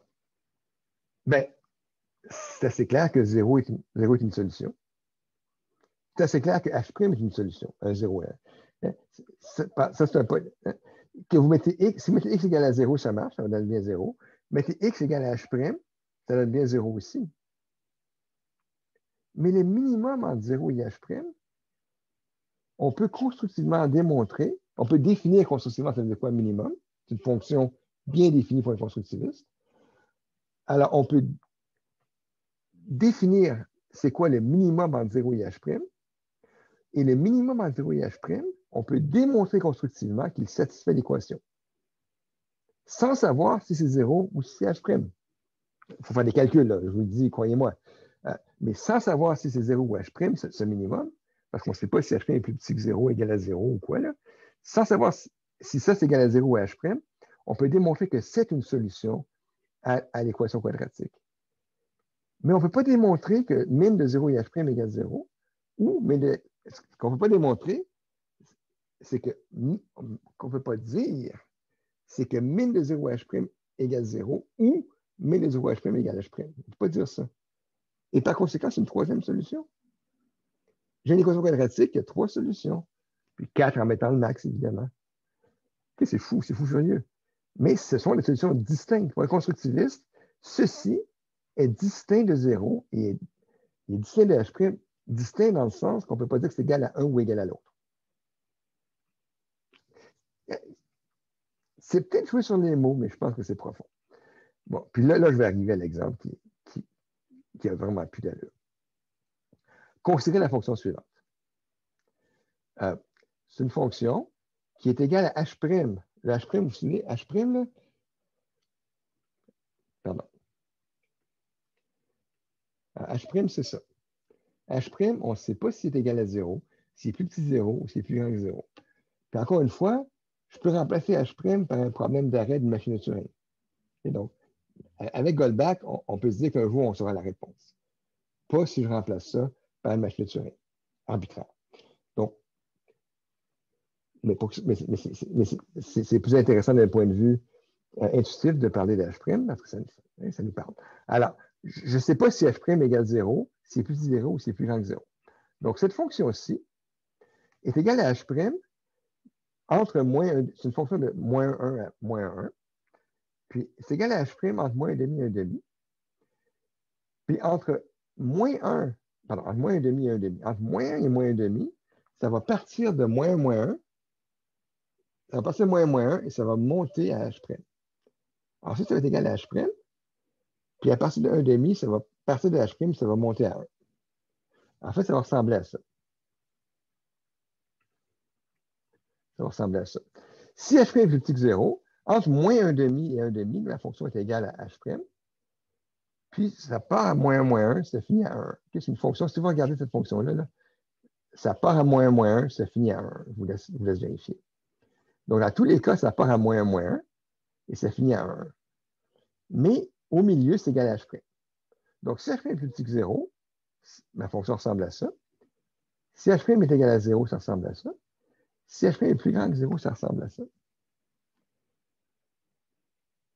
Ben, c'est assez clair que 0 est une solution. C'est assez clair que H' est une solution. 0 1. Ça, c'est un point. Que vous mettez X, si vous mettez X égale à 0, ça marche, ça donne bien 0. Mettez X égale à H', ça donne bien 0 aussi. Mais le minimum entre 0 et H', on peut constructivement démontrer, on peut définir constructivement, ça veut dire quoi, minimum? C'est une fonction bien définie pour un constructiviste. Alors, on peut définir c'est quoi le minimum entre 0 et H', et le minimum entre 0 et H', on peut démontrer constructivement qu'il satisfait l'équation, sans savoir si c'est 0 ou si c'est H'. Il faut faire des calculs, là, je vous le dis, croyez-moi. Mais sans savoir si c'est 0 ou H', ce minimum, parce qu'on ne sait pas si H' est plus petit que 0, égal à 0 ou quoi, là, sans savoir si ça c'est égal à 0 ou H', on peut démontrer que c'est une solution à l'équation quadratique. Mais on ne peut pas démontrer que min de 0 et H' égale 0, ou ce qu'on ne peut pas démontrer, c'est que, qu'on ne peut pas dire, c'est que min de 0 H' égale 0 ou min de 0 H' égale H'. On ne peut pas dire ça. Et par conséquent, c'est une troisième solution. J'ai une équation quadratique qui a 3 solutions, puis 4 en mettant le max, évidemment. Okay, c'est fou furieux. Mais ce sont des solutions distinctes. Pour un constructiviste, ceci est distinct de 0 et est distinct de H', distinct dans le sens qu'on ne peut pas dire que c'est égal à 1 ou égal à l'autre. C'est peut-être joué sur les mots, mais je pense que c'est profond. Bon, puis là, je vais arriver à l'exemple qui a vraiment plus d'allure. Considérez la fonction suivante. C'est une fonction qui est égale à H'. Le H', vous vous souvenez, H', là? Pardon. H', c'est ça. H', on ne sait pas si c'est égal à 0, s'il est plus petit que 0 ou s'il est plus grand que 0. Puis encore une fois, je peux remplacer H' par un problème d'arrêt d'une machine de Turing. Et donc, avec Goldbach, on peut se dire qu'un jour, on saura la réponse. Pas si je remplace ça par une machine de Turing arbitraire. Donc, mais c'est plus intéressant d'un point de vue intuitif de parler de H', parce que ça nous parle. Alors, je ne sais pas si H' égale 0, si c'est plus petit que 0 ou si c'est plus grand que 0. Donc, cette fonction-ci est égale à H', entre c'est une fonction de moins 1 à moins 1. Puis, c'est égal à H' entre moins 1,5 et 1,5. Puis, entre moins 1, pardon, entre moins 1,5 et 1,5, entre moins 1 et moins 1,5, ça va partir de moins 1, moins 1. Ça va partir de moins 1, moins 1 et ça va monter à H'. Ensuite, ça va être égal à H'. Puis, à partir de 1,5, ça va partir de H', ça va monter à 1. En fait, ça va ressembler à ça. Ça va ressembler à ça. Si H' est plus petit que 0, entre moins 1,5 et 1,5, la fonction est égale à H'. Puis, ça part à moins 1, moins 1, ça finit à 1. Okay, c'est une fonction, si vous regardez cette fonction-là, là, ça part à moins 1, moins 1, ça finit à 1. Je vous laisse vérifier. Donc, dans tous les cas, ça part à moins 1, moins 1, et ça finit à 1. Mais au milieu, c'est égal à H'. Donc, si H' est plus petit que 0, ma fonction ressemble à ça. Si H' est égal à 0, ça ressemble à ça. Si H' est plus grand que 0, ça ressemble à ça.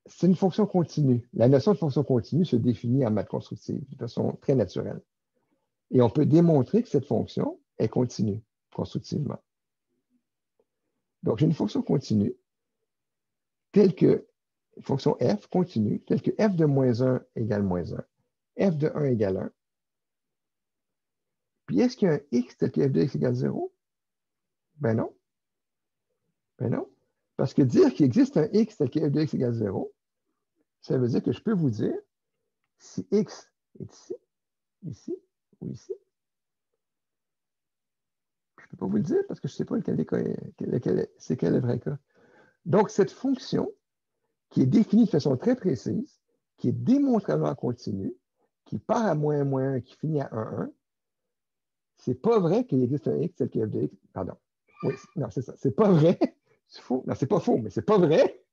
C'est une fonction continue. La notion de fonction continue se définit en maths constructive de façon très naturelle. Et on peut démontrer que cette fonction est continue constructivement. Donc, j'ai une fonction continue telle que fonction f continue, telle que f de moins 1 égale moins 1, f de 1 égale 1. Puis, est-ce qu'il y a un x tel que f de x égale 0? Ben non. Ben non. Parce que dire qu'il existe un x tel que f de x égale 0, ça veut dire que je peux vous dire si x est ici ou ici. Je ne peux pas vous le dire parce que je ne sais pas c'est quel le vrai cas. Donc, cette fonction qui est définie de façon très précise, qui est démontrablement continue, qui part à moins 1, moins 1, qui finit à 1, 1, c'est pas vrai qu'il existe un x tel que f de x. Pardon. Oui, non, c'est ça. C'est pas vrai. C'est faux. Non, c'est pas faux, mais c'est pas vrai.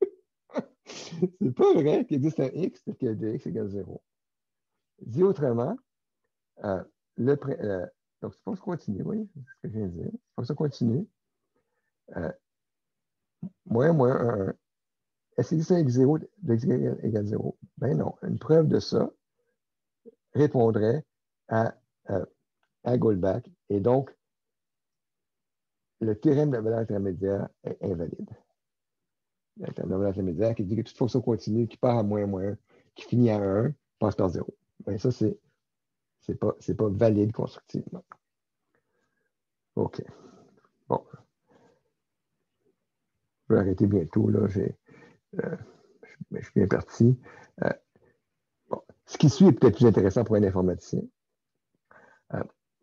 C'est pas vrai qu'il existe un x tel que f de x égale 0. Dit autrement, donc c'est fonction continue, oui, c'est ce que je viens de dire. Fonction continue, moins 1, 1. Est-ce qu'il existe un x0 de x égale 0? Ben non. Une preuve de ça répondrait à Goldbach. Et donc, le théorème de la valeur intermédiaire est invalide. Le théorème de la valeur intermédiaire qui dit que toute fonction continue qui part à moins 1, qui finit à 1, passe par 0. Ben ça, c'est pas valide constructivement. OK. Bon. Je vais arrêter bientôt. Là. Je suis bien parti. Bon. Ce qui suit est peut-être plus intéressant pour un informaticien.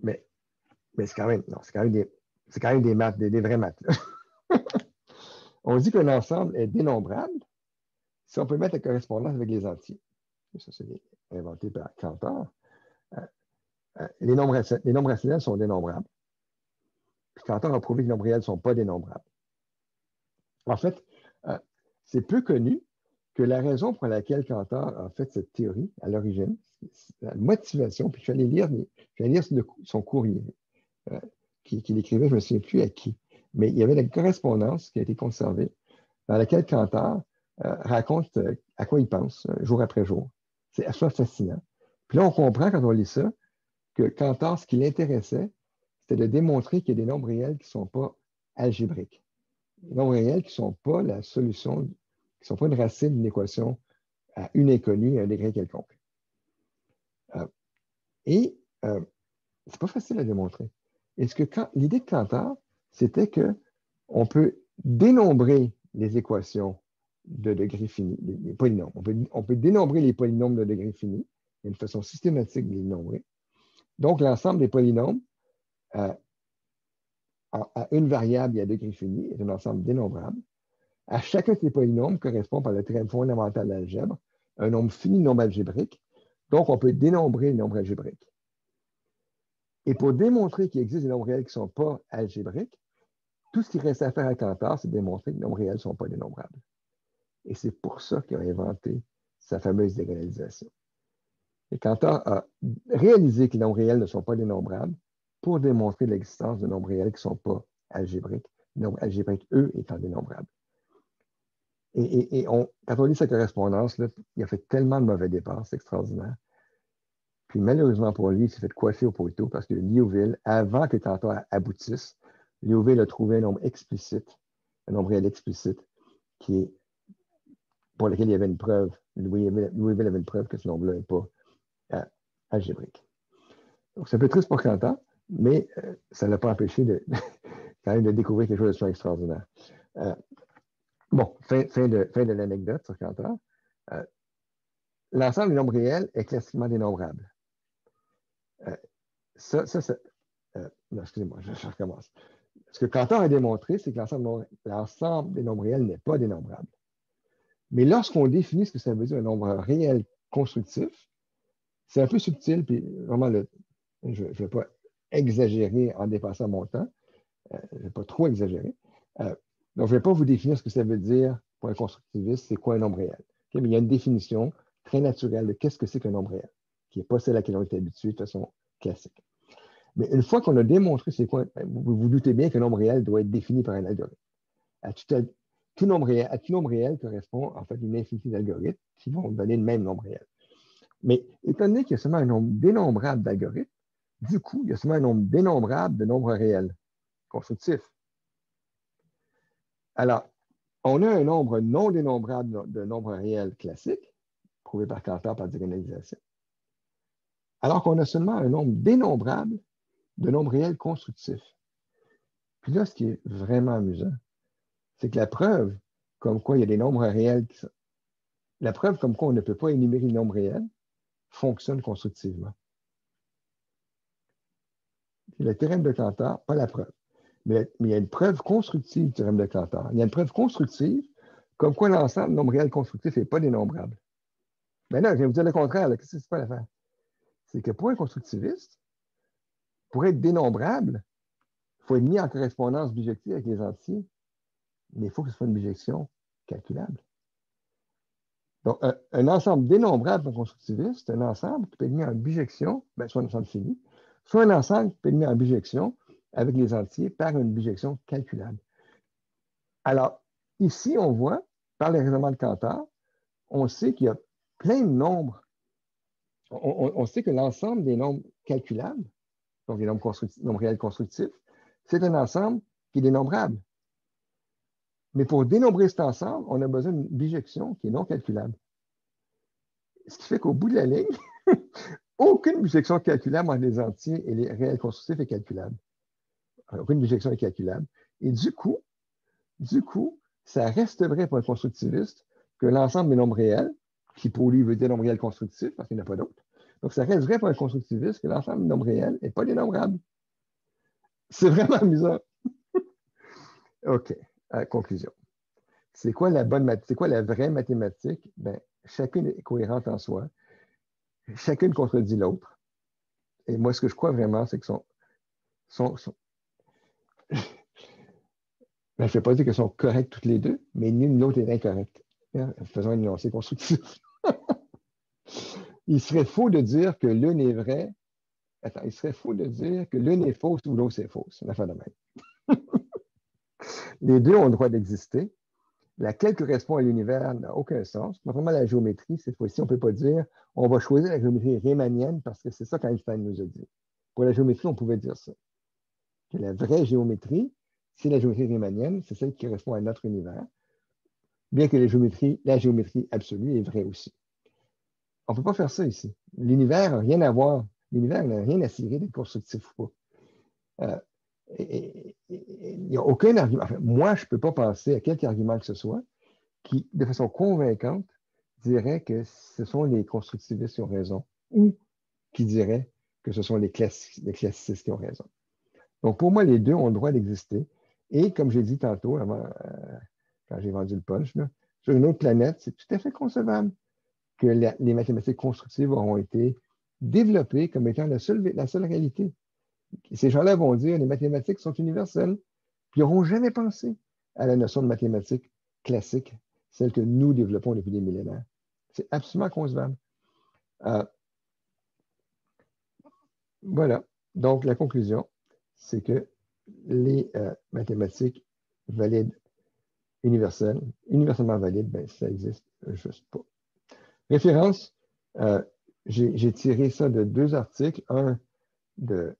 Mais c'est quand même, non, c'est quand même des maths, des vraies maths. On dit qu'un ensemble est dénombrable si on peut mettre la correspondance avec les entiers. Ça, c'est inventé par Cantor. les nombres rationnels sont dénombrables. Puis Cantor a prouvé que les nombres réels ne sont pas dénombrables. En fait, c'est peu connu que la raison pour laquelle Cantor a fait cette théorie à l'origine, la motivation, puis je vais aller lire son courrier qu'il écrivait, je ne me souviens plus à qui, mais il y avait une correspondance qui a été conservée dans laquelle Cantor raconte à quoi il pense jour après jour. C'est absolument fascinant. Puis là, on comprend quand on lit ça que Cantor, ce qui l'intéressait, c'était de démontrer qu'il y a des nombres réels qui ne sont pas algébriques. Des nombres réels qui ne sont pas la solution, qui ne sont pas une racine d'une équation à une inconnue à un degré quelconque. C'est pas facile à démontrer. L'idée de Cantor, c'était qu'on peut dénombrer les équations de degré fini, les polynômes. On peut dénombrer les polynômes de degré fini. Il y a une façon systématique de les dénombrer. Donc, l'ensemble des polynômes à une variable et à degré fini est un ensemble dénombrable. À chacun de ces polynômes correspond par le théorème fondamental de l'algèbre un nombre fini de nombres algébriques. Donc, on peut dénombrer les nombres algébriques. Et pour démontrer qu'il existe des nombres réels qui ne sont pas algébriques, tout ce qui reste à faire à Cantor, c'est de démontrer que les nombres réels ne sont pas dénombrables. Et c'est pour ça qu'il a inventé sa fameuse diagonalisation. Et Cantor a réalisé que les nombres réels ne sont pas dénombrables pour démontrer l'existence de nombres réels qui ne sont pas algébriques, les nombres algébriques, eux, étant dénombrables. Quand on lit sa correspondance, là, il a fait tellement de mauvais départs, c'est extraordinaire. Puis malheureusement pour lui, il s'est fait coiffer au poteau parce que Liouville, avant que Cantor aboutisse, Liouville a trouvé un nombre explicite, un nombre réel explicite, pour lequel il y avait une preuve. Liouville avait une preuve que ce nombre-là n'est pas algébrique. Donc c'est un peu triste pour Cantor, mais ça ne l'a pas empêché quand même de découvrir quelque chose de extraordinaire. Bon, fin de l'anecdote sur Cantor. L'ensemble des nombres réels est classiquement dénombrable. Non, excusez-moi, je recommence. Ce que Cantor a démontré, c'est que l'ensemble des nombres réels n'est pas dénombrable. Mais lorsqu'on définit ce que ça veut dire un nombre réel constructif, c'est un peu subtil, puis vraiment, je ne vais pas exagérer en dépassant mon temps. Je ne vais pas trop exagérer. Donc, je ne vais pas vous définir ce que ça veut dire pour un constructiviste, c'est quoi un nombre réel. Okay? Mais il y a une définition très naturelle de qu'est-ce que c'est qu'un nombre réel, qui n'est pas celle à laquelle on est habitué de façon classique. Mais une fois qu'on a démontré c'est quoi, vous vous doutez bien qu'un nombre réel doit être défini par un algorithme. À tout nombre réel correspond en fait une infinité d'algorithmes qui vont donner le même nombre réel. Mais étant donné qu'il y a seulement un nombre dénombrable d'algorithmes, du coup, il y a seulement un nombre dénombrable de nombres réels constructifs. Alors, on a un nombre non dénombrable de nombres réels classiques, prouvé par Cantor par diagonalisation, alors qu'on a seulement un nombre dénombrable de nombres réels constructifs. Puis là, ce qui est vraiment amusant, c'est que la preuve comme quoi il y a des nombres réels la preuve comme quoi on ne peut pas énumérer les nombres réels fonctionne constructivement. Le théorème de Cantor, pas la preuve, mais il y a une preuve constructive du théorème de Cantor. Il y a une preuve constructive comme quoi l'ensemble nombre réel constructif n'est pas dénombrable. Mais là, je vais vous dire le contraire. Qu'est-ce que c'est pas l'affaire? C'est que pour un constructiviste, pour être dénombrable, il faut être mis en correspondance bijective avec les entiers, mais il faut que ce soit une bijection calculable. Donc, un ensemble dénombrable pour un constructiviste, c'est un ensemble qui peut être mis en bijection, soit un ensemble fini, soit un ensemble qui peut être mis en bijection avec les entiers par une bijection calculable. Alors, ici, on voit, par les raisonnements de Cantor, on sait qu'il y a plein de nombres. On sait que l'ensemble des nombres calculables, donc les nombres réels constructifs, c'est un ensemble qui est dénombrable. Mais pour dénombrer cet ensemble, on a besoin d'une bijection qui est non calculable. Ce qui fait qu'au bout de la ligne, aucune bijection calculable entre les entiers et les réels constructifs est calculable. Aucune bijection est calculable. Et du coup, ça reste vrai pour un constructiviste que l'ensemble des nombres réels, qui pour lui veut dire nombre réel constructif, parce qu'il n'y en a pas d'autre. Donc, ça reste vrai pour un constructiviste que l'ensemble des nombres réels n'est pas dénombrable. C'est vraiment amusant. OK, conclusion. C'est quoi la vraie mathématique? Ben, chacune est cohérente en soi. Chacune contredit l'autre. et moi, ce que je crois vraiment, c'est que je ne vais pas dire qu'elles sont correctes toutes les deux, mais l'une ni l'autre est incorrecte. Faisons une nuancée constructive. Il serait faux de dire que l'une est vraie. Attends, il serait faux de dire que l'une est fausse ou l'autre c'est fausse. C'est une affaire de même. Les deux ont le droit d'exister. Laquelle correspond à l'univers n'a aucun sens. Contrairement à la géométrie, cette fois-ci, on ne peut pas dire on va choisir la géométrie riemannienne parce que c'est ça qu'Einstein nous a dit. Pour la géométrie, on pouvait dire ça. Que la vraie géométrie, c'est la géométrie riemannienne, c'est celle qui correspond à notre univers, bien que la géométrie absolue est vraie aussi. On ne peut pas faire ça ici. L'univers n'a rien à voir. L'univers n'a rien à cirer d'être constructif ou pas. Il n'y a aucun argument. Enfin, moi, je ne peux pas penser à quelque argument que ce soit qui, de façon convaincante, dirait que ce sont les constructivistes qui ont raison ou qui dirait que ce sont les classicistes qui ont raison. Donc, pour moi, les deux ont le droit d'exister. Et comme j'ai dit tantôt, quand j'ai vendu le punch, là, sur une autre planète, c'est tout à fait concevable que les mathématiques constructives auront été développées comme étant la seule réalité. Ces gens-là vont dire les mathématiques sont universelles, puis ils n'auront jamais pensé à la notion de mathématiques classique, celle que nous développons depuis des millénaires. C'est absolument concevable. Voilà. Donc, la conclusion, c'est que les mathématiques valides, universellement valides, ben, ça n'existe juste pas. Référence, j'ai tiré ça de deux articles, deux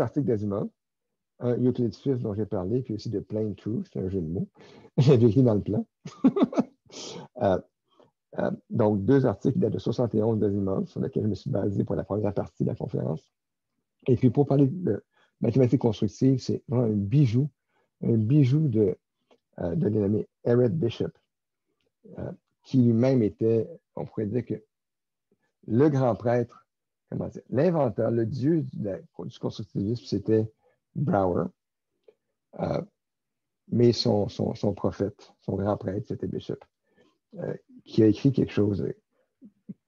articles d'Asimov, un Euclid's Fifth dont j'ai parlé, puis aussi de Plain Truth, c'est un jeu de mots. J'avais écrit dans le plan. Donc, deux articles datent de 71 d'Asimov, sur lesquels je me suis basé pour la première partie de la conférence. Et puis, pour parler de mathématiques constructives, c'est vraiment un bijou de dénommé Everett Bishop, qui lui-même était, on pourrait dire que le grand prêtre, l'inventeur, le dieu du constructivisme, c'était Brouwer. Mais son prophète, son grand prêtre, c'était Bishop, qui a écrit quelque chose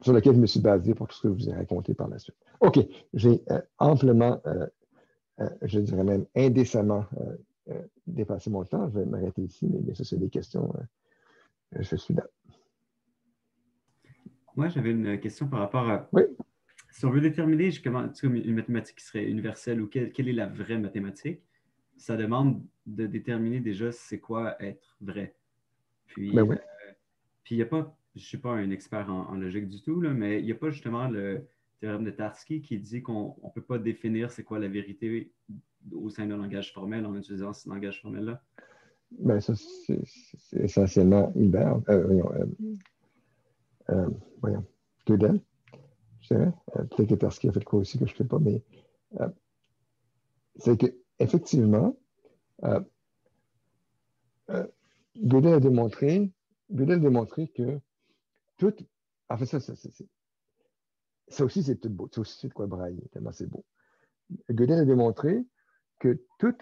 sur lequel je me suis basé pour tout ce que je vous ai raconté par la suite. OK, j'ai amplement, je dirais même indécemment dépassé mon temps. Je vais m'arrêter ici, mais ça, c'est des questions. Je suis là. Moi, j'avais une question par rapport à... Oui. Si on veut déterminer une mathématique qui serait universelle ou quelle est la vraie mathématique, ça demande de déterminer déjà c'est quoi être vrai. Puis, Ben oui. Puis il n'y a pas, je ne suis pas un expert en logique du tout, là, mais il n'y a pas justement le théorème de Tarski qui dit qu'on ne peut pas définir c'est quoi la vérité au sein d'un langage formel en utilisant ce langage formel-là. Ben ça, c'est essentiellement Hilbert. Voyons, Gödel, je dirais. Peut-être que Tarski a fait quoi aussi que je ne fais pas, mais c'est qu'effectivement, Gödel a démontré que tout. En fait, ça aussi, c'est tout beau. Ça aussi, c'est de quoi brailler, tellement c'est beau. Gödel a démontré que toute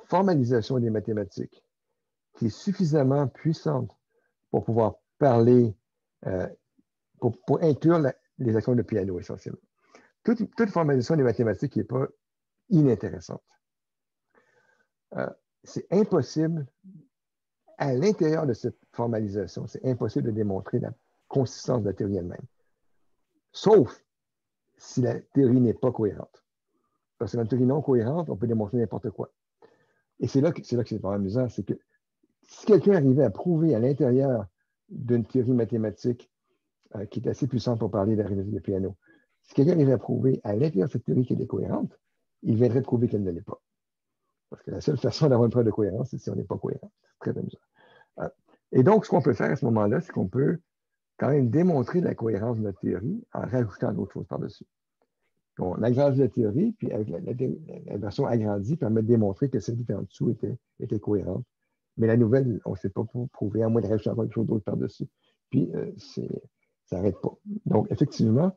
formalisation des mathématiques qui est suffisamment puissante pour pouvoir parler, pour inclure les actions de piano, essentiellement. Toute formalisation des mathématiques qui n'est pas inintéressante. C'est impossible, à l'intérieur de cette formalisation, c'est impossible de démontrer la consistance de la théorie elle-même. Sauf si la théorie n'est pas cohérente. Parce que dans une théorie non cohérente, on peut démontrer n'importe quoi. Et c'est là que c'est vraiment amusant, c'est que si quelqu'un arrivait à prouver à l'intérieur d'une théorie mathématique qui est assez puissante pour parler de la réalité de piano, si quelqu'un arrivait à prouver à l'intérieur de cette théorie qu'elle est cohérente, il viendrait prouver qu'elle ne l'est pas. Parce que la seule façon d'avoir une preuve de cohérence, c'est si on n'est pas cohérent. C'est très amusant. Et donc, ce qu'on peut faire à ce moment-là, c'est qu'on peut quand même démontrer la cohérence de notre théorie en rajoutant d'autres choses par-dessus. On agrandit la théorie, puis avec la version agrandie permet de démontrer que celle qui était en dessous était cohérente. Mais la nouvelle, on ne sait pas prouver, à moins de rajouter encore quelque chose d'autre par-dessus. Puis, ça n'arrête pas. Donc, effectivement,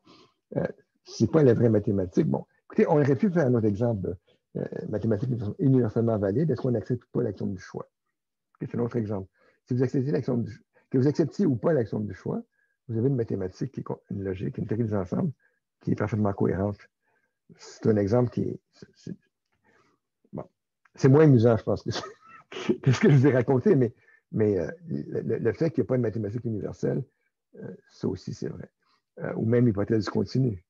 ce n'est pas la vraie mathématique. Bon, écoutez, on aurait pu faire un autre exemple de mathématiques universellement valide. Est-ce qu'on n'accepte pas l'axiome du choix? C'est un autre exemple. Si vous acceptez que vous acceptiez ou pas l'axiome du choix, vous avez une mathématique, une logique, une théorie des ensembles qui est parfaitement cohérente. C'est un exemple qui est... Bon, c'est moins amusant, je pense, que ce que je vous ai raconté, mais le fait qu'il n'y a pas de mathématiques universelles, ça aussi, c'est vrai. Ou même l'hypothèse continue.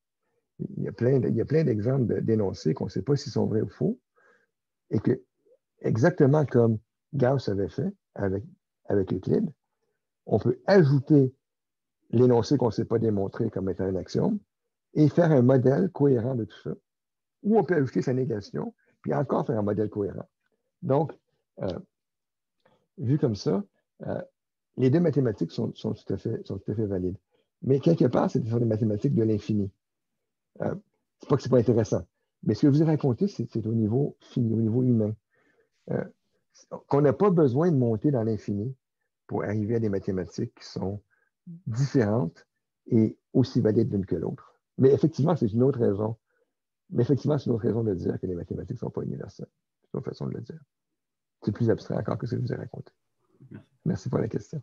Il y a plein d'exemples d'énoncés qu'on ne sait pas s'ils sont vrais ou faux, et que, exactement comme Gauss avait fait avec Euclide, on peut ajouter l'énoncé qu'on ne sait pas démontrer comme étant un axiome et faire un modèle cohérent de tout ça. Ou on peut ajouter sa négation, puis encore faire un modèle cohérent. Donc, vu comme ça, les deux mathématiques sont tout à fait valides. Mais quelque part, c'est des mathématiques de l'infini. C'est pas que c'est pas intéressant. Mais ce que je vous ai raconté, c'est au niveau fini, au niveau humain. Qu'on n'a pas besoin de monter dans l'infini pour arriver à des mathématiques qui sont différentes et aussi valides l'une que l'autre. Mais effectivement, c'est une autre raison. Mais effectivement, c'est une autre raison de dire que les mathématiques ne sont pas universelles. C'est une façon de le dire. C'est plus abstrait encore que ce que je vous ai raconté. Merci pour la question.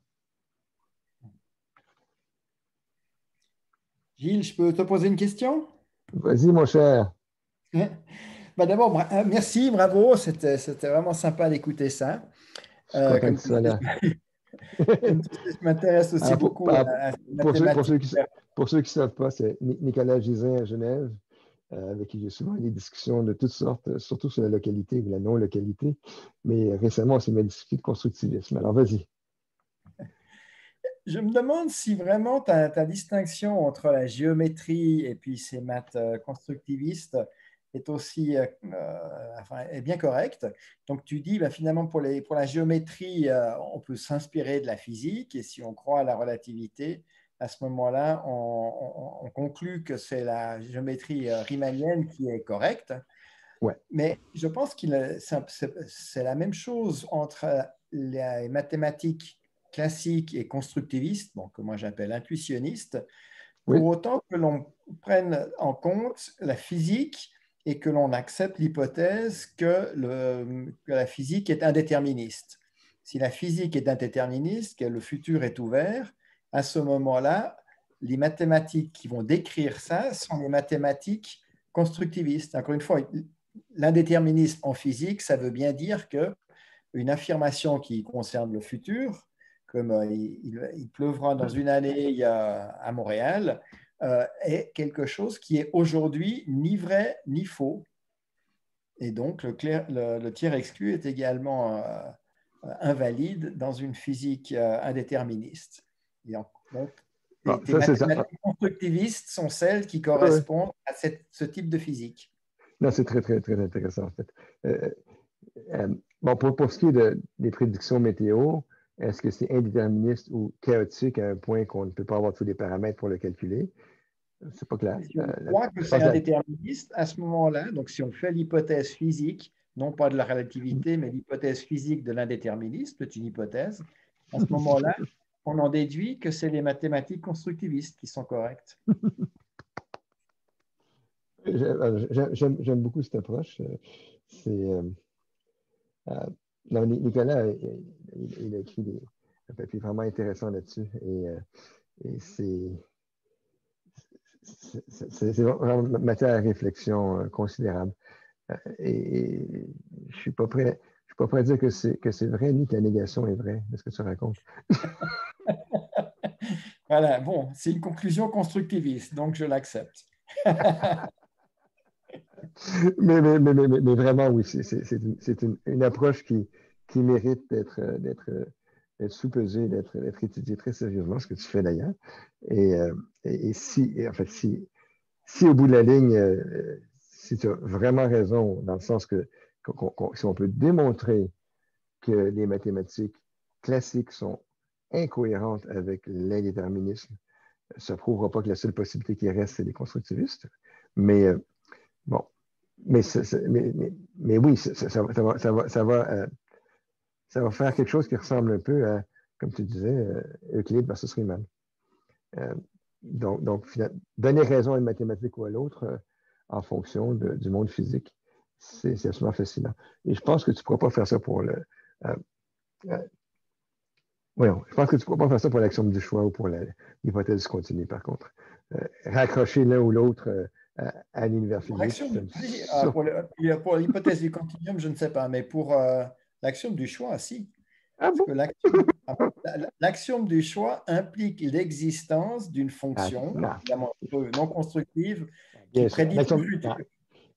Gilles, je peux te poser une question? Vas-y, mon cher. D'abord, merci, bravo. C'était vraiment sympa d'écouter ça. Je suis content que tu sois là. Je m'intéresse aussi beaucoup à la mathématique. Pour ceux qui ne savent pas, c'est Nicolas Gisin à Genève, avec qui j'ai souvent des discussions de toutes sortes, surtout sur la localité ou la non-localité. Mais récemment, on s'est mis à discuter de constructivisme. Alors, vas-y. Je me demande si vraiment ta distinction entre la géométrie et puis ces maths constructivistes est aussi est bien correcte. Donc, tu dis finalement pour la géométrie, on peut s'inspirer de la physique et si on croit à la relativité, à ce moment-là, on conclut que c'est la géométrie riemannienne qui est correcte. Ouais. Mais je pense que c'est la même chose entre les mathématiques classiques et constructivistes, que moi j'appelle intuitionnistes, pour autant que l'on prenne en compte la physique et que l'on accepte l'hypothèse que la physique est indéterministe. Si la physique est indéterministe, que le futur est ouvert, à ce moment-là, les mathématiques qui vont décrire ça sont les mathématiques constructivistes. Encore une fois, l'indéterminisme en physique, ça veut bien dire qu'une affirmation qui concerne le futur, comme il pleuvra dans une année à Montréal, est quelque chose qui est aujourd'hui ni vrai ni faux. Et donc, le tiers exclu est également invalide dans une physique indéterministe. Et donc, les mathématiques constructivistes sont celles qui correspondent à ce type de physique. Non, c'est très, très, très intéressant, en fait. Pour ce qui est des prédictions météo, est-ce que c'est indéterministe ou chaotique à un point qu'on ne peut pas avoir tous les paramètres pour le calculer? C'est pas clair. Si on croit que c'est indéterministe, à ce moment-là, donc si on fait l'hypothèse physique, non pas de la relativité, mais l'hypothèse physique de l'indéterminisme, c'est une hypothèse, à ce moment-là, on en déduit que c'est les mathématiques constructivistes qui sont correctes. J'aime beaucoup cette approche. Nicolas, il a écrit un papier vraiment intéressant là-dessus. Et c'est vraiment matière à réflexion considérable. Et je ne suis pas prêt à dire que c'est vrai ni que la négation est vraie de ce que tu racontes. Voilà, bon, c'est une conclusion constructiviste, donc je l'accepte. mais vraiment, oui, c'est une approche qui mérite d'être sous-pesée, d'être étudiée très sérieusement, ce que tu fais d'ailleurs. Et si au bout de la ligne, si tu as vraiment raison, dans le sens que si on peut démontrer que les mathématiques classiques sont incohérentes avec l'indéterminisme, ça ne prouvera pas que la seule possibilité qui reste, c'est les constructivistes. Mais bon, mais oui, ça va faire quelque chose qui ressemble un peu à, comme tu disais, Euclide versus Riemann. Donc, donner raison à une mathématique ou à l'autre en fonction du monde physique, c'est absolument fascinant. Et je pense que tu ne pourras pas faire ça pour Oui, je pense que tu ne pourras pas faire ça pour l'axiome du choix ou pour l'hypothèse continue, par contre. Raccrocher l'un ou l'autre à l'univers fini. Pour l'hypothèse du continuum, je ne sais pas, mais pour l'axiome du choix, si. Ah bon? L'axiome du choix implique l'existence d'une fonction, évidemment non constructive, qui prédit le futur.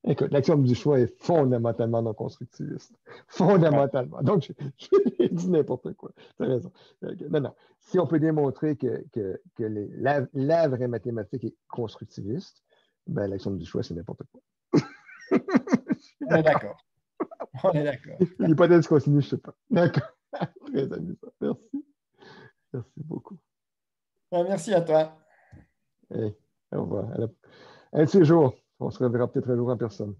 Écoute, l'axiome du choix est fondamentalement non constructiviste. Fondamentalement. Ouais. Donc, j'ai dit n'importe quoi. Tu as raison. Non. Si on peut démontrer que la vraie mathématique est constructiviste, ben, l'axiome du choix, c'est n'importe quoi. On est d'accord. On est d'accord. L'hypothèse continue, je ne sais pas. D'accord. Très amusant. Merci. Merci beaucoup. Merci à toi. Hey, au revoir. Un de ces jours, on se reverra peut-être un jour en personne.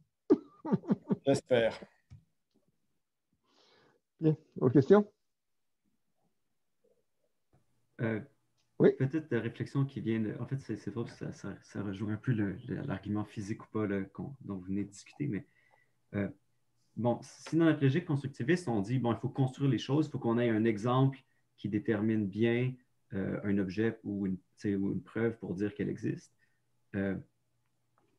J'espère. Bien. Autre question? Oui. Petite réflexion qui vient de... En fait, c'est drôle, ça rejoint un peu l'argument physique ou pas dont vous venez de discuter, mais bon, si dans notre logique constructiviste, on dit, bon, il faut construire les choses, il faut qu'on ait un exemple qui détermine bien un objet ou une preuve pour dire qu'elle existe.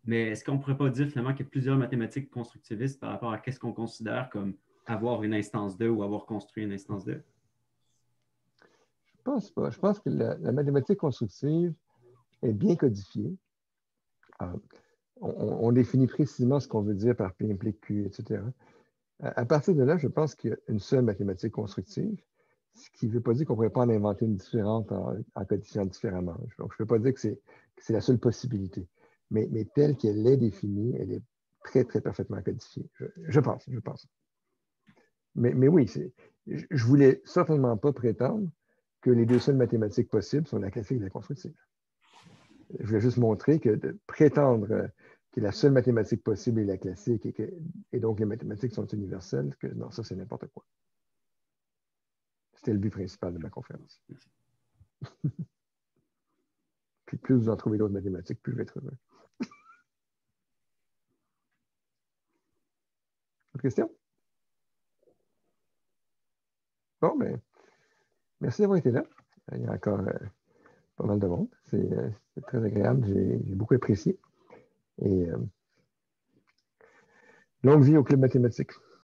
Mais est-ce qu'on ne pourrait pas dire finalement qu'il y a plusieurs mathématiques constructivistes par rapport à qu'est-ce qu'on considère comme avoir une instance 2 ou avoir construit une instance 2? Je pense pas. Je pense que la mathématique constructive est bien codifiée. On définit précisément ce qu'on veut dire par P implique Q, etc. À partir de là, je pense qu'il y a une seule mathématique constructive, ce qui ne veut pas dire qu'on ne pourrait pas en inventer une différente en codifiant différemment. Donc, je ne peux pas dire que c'est la seule possibilité. Mais telle qu'elle est définie, elle est très, très parfaitement codifiée. Je pense. Mais oui, je ne voulais certainement pas prétendre que les deux seules mathématiques possibles sont la classique et la constructive. Je voulais juste montrer que de prétendre que la seule mathématique possible est la classique et donc les mathématiques sont universelles, que non, ça c'est n'importe quoi. C'était le but principal de ma conférence. Puis plus vous en trouvez d'autres mathématiques, plus je vais être heureux. Autre question? Bon, ben, merci d'avoir été là. Il y a encore pas mal de monde. C'est très agréable. J'ai beaucoup apprécié. Et longue vie au Club mathématique.